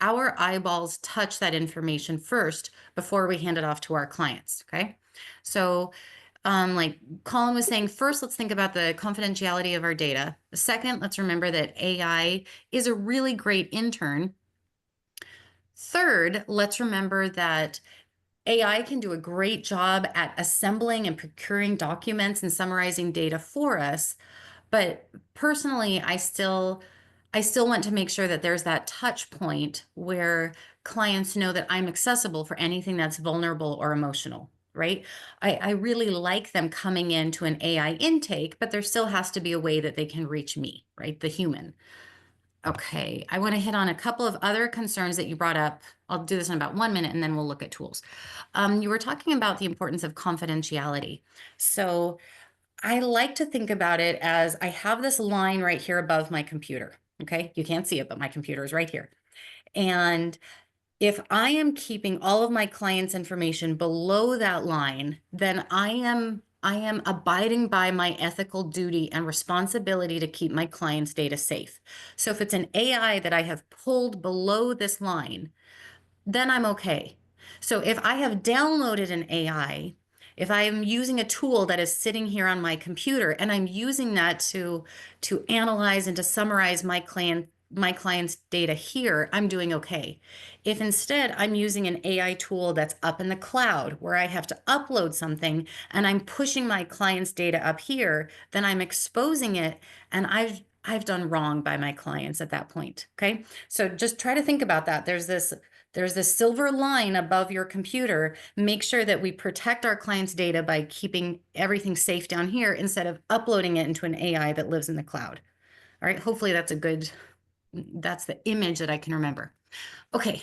our eyeballs touch that information first before we hand it off to our clients, okay? So like Colin was saying, first, let's think about the confidentiality of our data. Second, let's remember that AI is a really great intern. Third, let's remember that AI can do a great job at assembling and procuring documents and summarizing data for us. But personally, I still want to make sure that there's that touch point where clients know that I'm accessible for anything that's vulnerable or emotional, right? I really like them coming into an AI intake, but there still has to be a way that they can reach me, right? The human. Okay, I want to hit on a couple of other concerns that you brought up. I'll do this in about 1 minute and then we'll look at tools. You were talking about the importance of confidentiality. So I like to think about it as I have this line right here above my computer. Okay. You can't see it, but my computer is right here. And if I am keeping all of my clients' information below that line, then I am abiding by my ethical duty and responsibility to keep my clients' data safe. So if it's an AI that I have pulled below this line, then I'm okay. So if I have downloaded an AI, if I am using a tool that is sitting here on my computer and I'm using that to analyze and to summarize my client's data here, I'm doing okay. If instead I'm using an AI tool that's up in the cloud where I have to upload something and I'm pushing my client's data up here, then I'm exposing it and I've done wrong by my clients at that point. Okay. So just try to think about that. There's this silver line above your computer. Make sure that we protect our clients' data by keeping everything safe down here instead of uploading it into an AI that lives in the cloud. All right, hopefully that's the image that I can remember. Okay,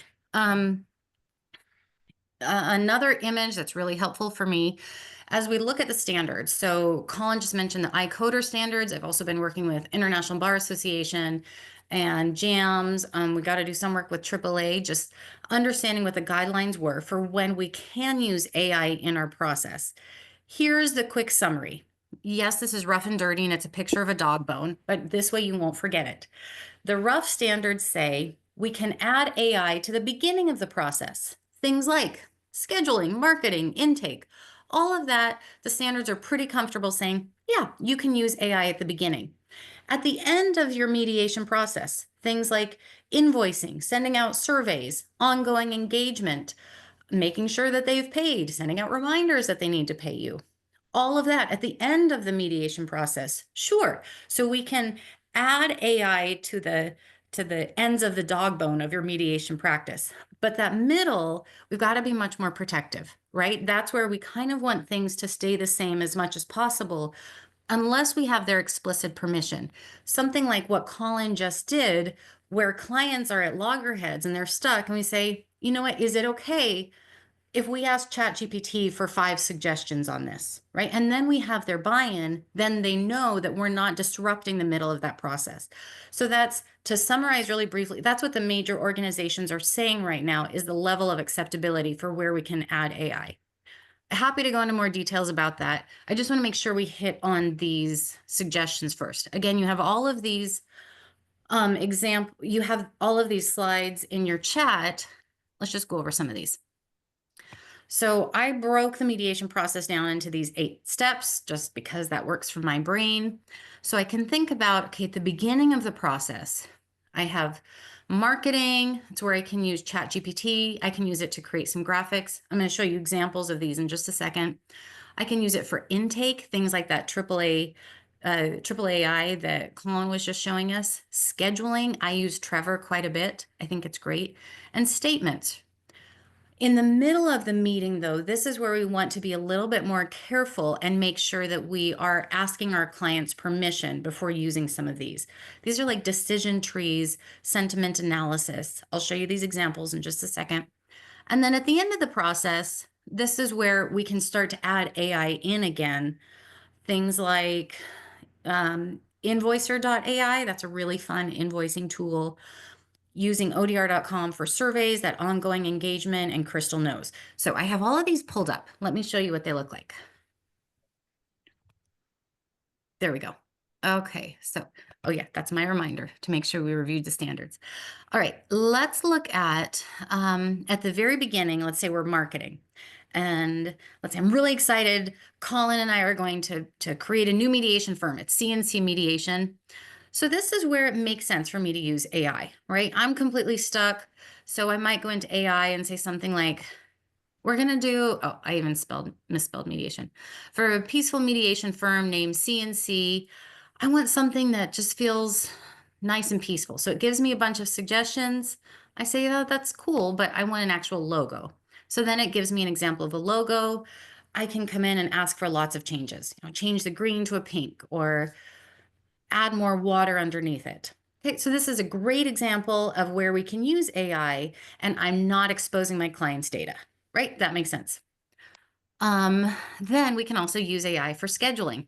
another image that's really helpful for me as we look at the standards. So Colin just mentioned the iCoder standards. I've also been working with International Bar Association and JAMS. We got to do some work with AAA, just understanding what the guidelines were for when we can use AI in our process. Here's the quick summary. Yes, this is rough and dirty and it's a picture of a dog bone, but this way you won't forget it. The rough standards say we can add AI to the beginning of the process. Things like scheduling, marketing, intake, all of that, the standards are pretty comfortable saying, yeah, you can use AI at the beginning. At the end of your mediation process, things like invoicing, sending out surveys, ongoing engagement, making sure that they've paid, sending out reminders that they need to pay you. All of that at the end of the mediation process, sure. So we can add AI to the ends of the dog bone of your mediation practice. But that middle, we've got to be much more protective, right? That's where we kind of want things to stay the same as much as possible, unless we have their explicit permission. Something like what Colin just did, where clients are at loggerheads and they're stuck, and we say, you know what, is it okay if we ask ChatGPT for 5 suggestions on this, right? And then we have their buy-in, then they know that we're not disrupting the middle of that process. So that's, to summarize really briefly, that's what the major organizations are saying right now is the level of acceptability for where we can add AI. Happy to go into more details about that. I just want to make sure we hit on these suggestions first. Again, you have all of these you have all of these slides in your chat. Let's just go over some of these. So I broke the mediation process down into these 8 steps just because that works for my brain. So I can think about, okay, at the beginning of the process, I have marketing. It's where I can use ChatGPT. I can use it to create some graphics. I'm going to show you examples of these in just a second. I can use it for intake, things like that AAA AI that Colin was just showing us. Scheduling, I use Trevor quite a bit. I think it's great. And statements. In the middle of the meeting, though, this is where we want to be a little bit more careful and make sure that we are asking our clients permission before using some of these. These are like decision trees, sentiment analysis. I'll show you these examples in just a second. And then at the end of the process, this is where we can start to add AI in again. Things like Invoicer.ai, that's a really fun invoicing tool. Using ODR.com for surveys, that ongoing engagement, and Crystal Knows. So I have all of these pulled up. Let me show you what they look like. There we go. Okay, so, oh yeah, that's my reminder to make sure we reviewed the standards. All right, let's look at the very beginning, let's say we're marketing. And let's say I'm really excited. Colin and I are going to create a new mediation firm. It's CNC Mediation. So this is where it makes sense for me to use AI, right? I'm completely stuck. So I might go into AI and say something like, we're going to do, oh, I even misspelled mediation. For a peaceful mediation firm named CNC, I want something that just feels nice and peaceful. So it gives me a bunch of suggestions. I say, oh, that's cool, but I want an actual logo. So then it gives me an example of a logo. I can come in and ask for lots of changes. Change the green to a pink or add more water underneath it. Okay, so this is a great example of where we can use AI and I'm not exposing my client's data, right? That makes sense. Then we can also use AI for scheduling.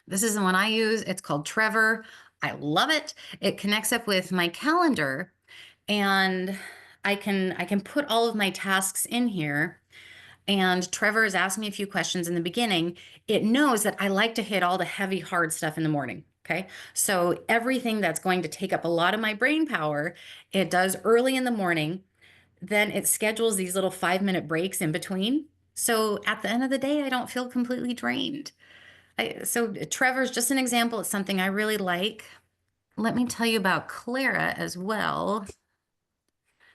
This is the one I use. It's called Trevor. I love it. It connects up with my calendar, and I can put all of my tasks in here. And Trevor has asked me a few questions in the beginning. It knows that I like to hit all the heavy, hard stuff in the morning. Okay. So everything that's going to take up a lot of my brain power, it does early in the morning. Then it schedules these little 5-minute breaks in between. So at the end of the day, I don't feel completely drained. So Trevor's just an example. It's something I really like. Let me tell you about Clara as well.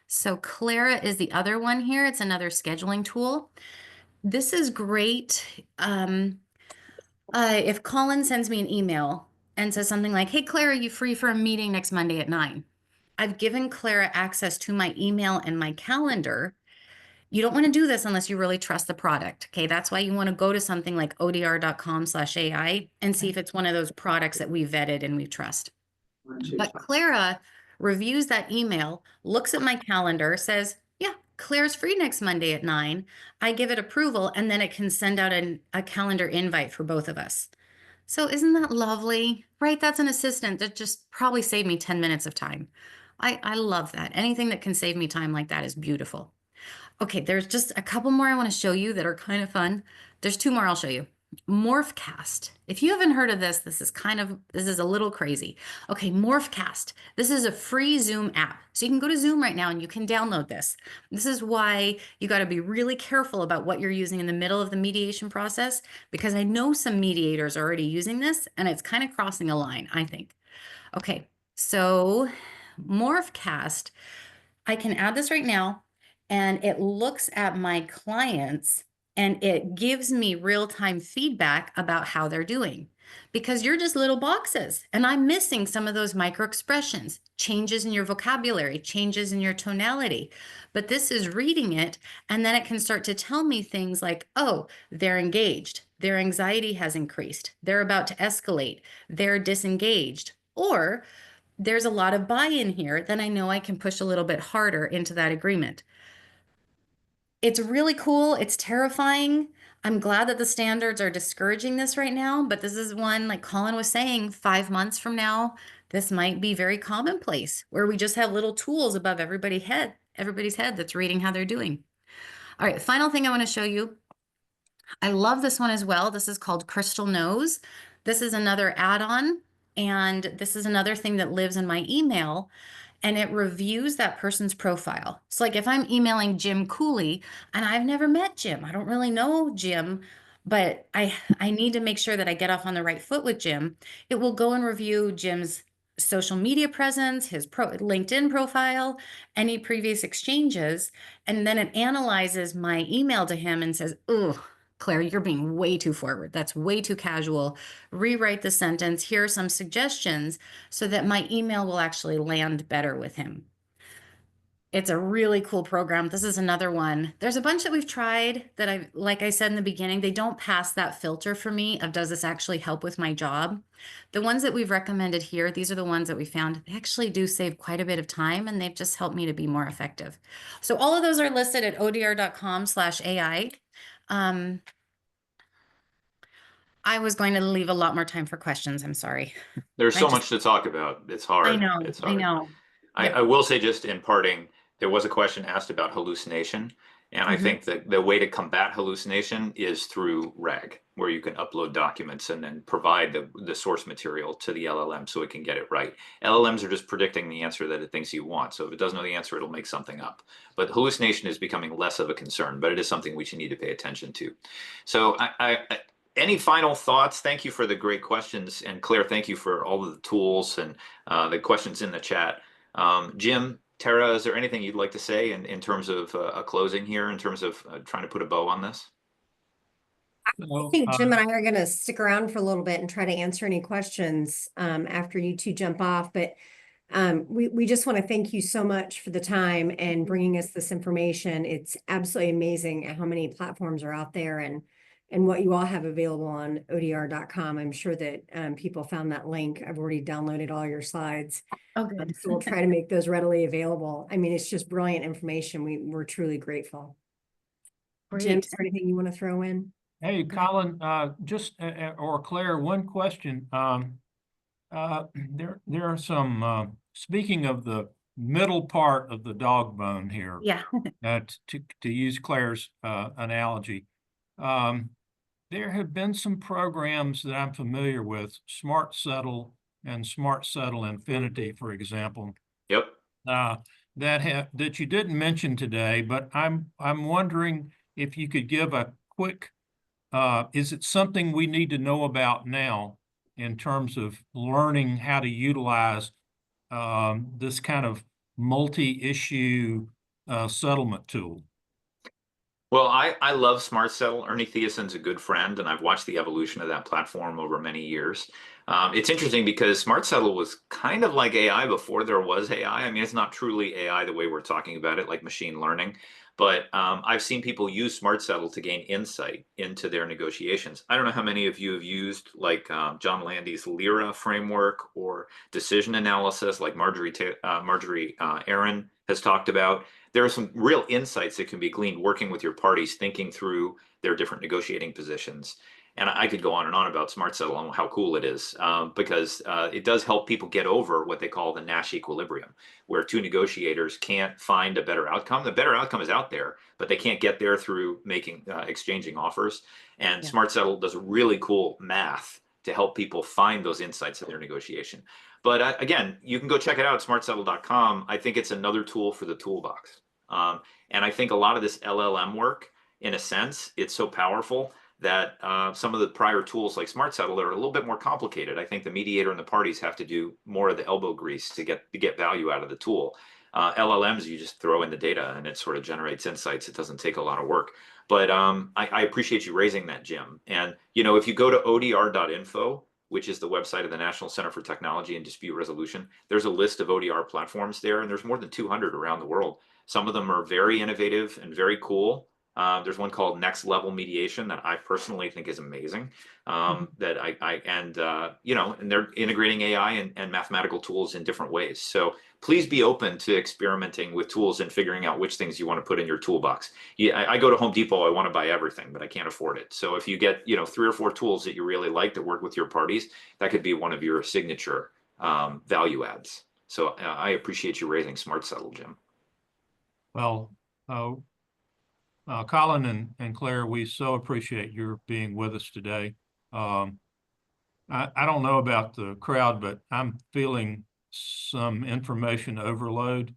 So Clara is the other one here. It's another scheduling tool. This is great. If Colin sends me an email and says something like, "Hey, Clara, you free for a meeting next Monday at 9?" I've given Clara access to my email and my calendar. You don't want to do this unless you really trust the product. Okay. That's why you want to go to something like odr.com/AI and see if it's one of those products that we vetted and we trust. But Clara reviews that email, looks at my calendar, says, "Yeah, Claire's free next Monday at 9. I give it approval, and then it can send out a calendar invite for both of us. So isn't that lovely? Right? That's an assistant that just probably saved me 10 minutes of time. I love that. Anything that can save me time like that is beautiful. Okay, there's just a couple more I want to show you that are kind of fun. There's 2 more I'll show you. Morphcast. If you haven't heard of this, this is a little crazy. Okay, Morphcast. This is a free Zoom app. So you can go to Zoom right now and you can download this. This is why you got to be really careful about what you're using in the middle of the mediation process, because I know some mediators are already using this and it's kind of crossing a line, I think. Okay, so Morphcast, I can add this right now, and it looks at my clients and it gives me real-time feedback about how they're doing, because you're just little boxes and I'm missing some of those micro expressions, changes in your vocabulary, changes in your tonality. But this is reading it, and then it can start to tell me things like, oh, they're engaged, their anxiety has increased, they're about to escalate, they're disengaged, or there's a lot of buy-in here. Then I know I can push a little bit harder into that agreement. It's really cool. It's terrifying. I'm glad that the standards are discouraging this right now, but this is one, like Colin was saying, 5 months from now, this might be very commonplace, where we just have little tools above everybody's head that's reading how they're doing. All right, final thing I want to show you. I love this one as well. This is called Crystal Knows. This is another add-on, and this is another thing that lives in my email, and it reviews that person's profile. So like if I'm emailing Jim Cooley and I've never met Jim, I don't really know Jim, but I need to make sure that I get off on the right foot with Jim, it will go and review Jim's social media presence, his LinkedIn profile, any previous exchanges, and then it analyzes my email to him and says, "Oh, Claire, you're being way too forward. That's way too casual. Rewrite the sentence. Here are some suggestions," so that my email will actually land better with him. It's a really cool program. This is another one. There's a bunch that we've tried that like I said in the beginning, they don't pass that filter for me of, does this actually help with my job? The ones that we've recommended here, these are the ones that we found they actually do save quite a bit of time, and they've just helped me to be more effective. So all of those are listed at odr.com/AI. I was going to leave a lot more time for questions. I'm sorry. There's I so just- much to talk about. It's hard. I know, It's I hard. know. Yep. I will say, just in parting, there was a question asked about hallucination. And I Mhm. think that the way to combat hallucination is through RAG, where you can upload documents and then provide the source material to the LLM so it can get it right. LLMs are just predicting the answer that it thinks you want. So if it doesn't know the answer, it'll make something up. But hallucination is becoming less of a concern, but it is something we should need to pay attention to. So any final thoughts? Thank you for the great questions. And Claire, thank you for all of the tools and the questions in the chat. Jim, Tara, is there anything you'd like to say in terms of a closing here, in terms of trying to put a bow on this? I think Jim and I are going to stick around for a little bit and try to answer any questions after you two jump off. But we just want to thank you so much for the time and bringing us this information. It's absolutely amazing how many platforms are out there and what you all have available on odr.com. I'm sure that people found that link. I've already downloaded all your slides. Oh, good. So we'll try to make those readily available. I mean, it's just brilliant information. We're truly grateful. Great. Jim, is there anything you want to throw in? Hey, Colin, or Claire, one question. There are some, speaking of the middle part of the dog bone here, Yeah. to use Claire's, analogy. There have been some programs that I'm familiar with, Smart Settle and Smart Settle Infinity, for example, Yep. that you didn't mention today, but I'm wondering if you could give a quick, is it something we need to know about now in terms of learning how to utilize this kind of multi-issue settlement tool? Well, I love Smart Settle. Ernie Theussen's a good friend, and I've watched the evolution of that platform over many years. It's interesting because Smart Settle was kind of like AI before there was AI. I mean, it's not truly AI the way we're talking about it, like machine learning. But I've seen people use Smart Settle to gain insight into their negotiations. I don't know how many of you have used like John Landy's Lyra framework or decision analysis, like Marjorie Aaron has talked about. There are some real insights that can be gleaned working with your parties, thinking through their different negotiating positions. And I could go on and on about Smart Settle and how cool it is, because it does help people get over what they call the Nash equilibrium, where two negotiators can't find a better outcome. The better outcome is out there, but they can't get there through exchanging offers. And Yeah. Smart Settle does really cool math to help people find those insights in their negotiation. But again, you can go check it out at smartsettle.com. I think it's another tool for the toolbox. And I think a lot of this LLM work, in a sense, it's so powerful that some of the prior tools like Smart Settle are a little bit more complicated. I think the mediator and the parties have to do more of the elbow grease to get value out of the tool. LLMs, you just throw in the data and it sort of generates insights. It doesn't take a lot of work. But I appreciate you raising that, Jim. And if you go to odr.info, which is the website of the National Center for Technology and Dispute Resolution, there's a list of ODR platforms there, and there's more than 200 around the world. Some of them are very innovative and very cool. There's one called Next Level Mediation that I personally think is amazing. And they're integrating AI and mathematical tools in different ways. So please be open to experimenting with tools and figuring out which things you want to put in your toolbox. I go to Home Depot, I want to buy everything, but I can't afford it. So if you get 3 or 4 tools that you really like that work with your parties, that could be one of your signature value adds. So I appreciate you raising Smart Settle, Jim. Well, Colin and Claire, we so appreciate your being with us today. I don't know about the crowd, but I'm feeling some information overload.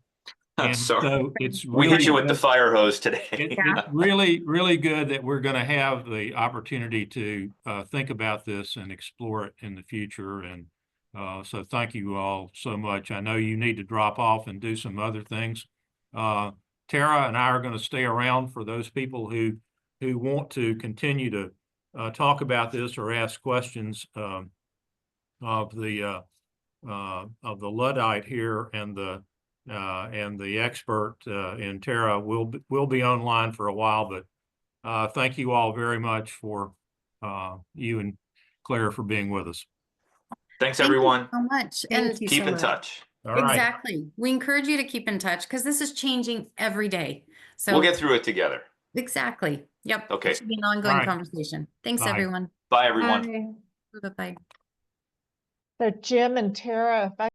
And Sorry. so it's We really hit you with the good. fire hose today. It's really, really good that we're going to have the opportunity to think about this and explore it in the future. And so thank you all so much. I know you need to drop off and do some other things. Tara and I are going to stay around for those people who want to continue to talk about this or ask questions of the Luddite here and the expert in Tara. We'll be online for a while, but thank you all very much for you and Claire for being with us. Thanks, Thank you everyone. so much. Thank And you Keep so in much. touch. All right. exactly. We encourage you to keep in touch because this is changing every day. So We'll get through it together. exactly. Yep. Okay. It should be an ongoing Right. conversation. Thanks, Bye. everyone. Bye, everyone. Bye. Bye-bye. So Jim and Tara, if I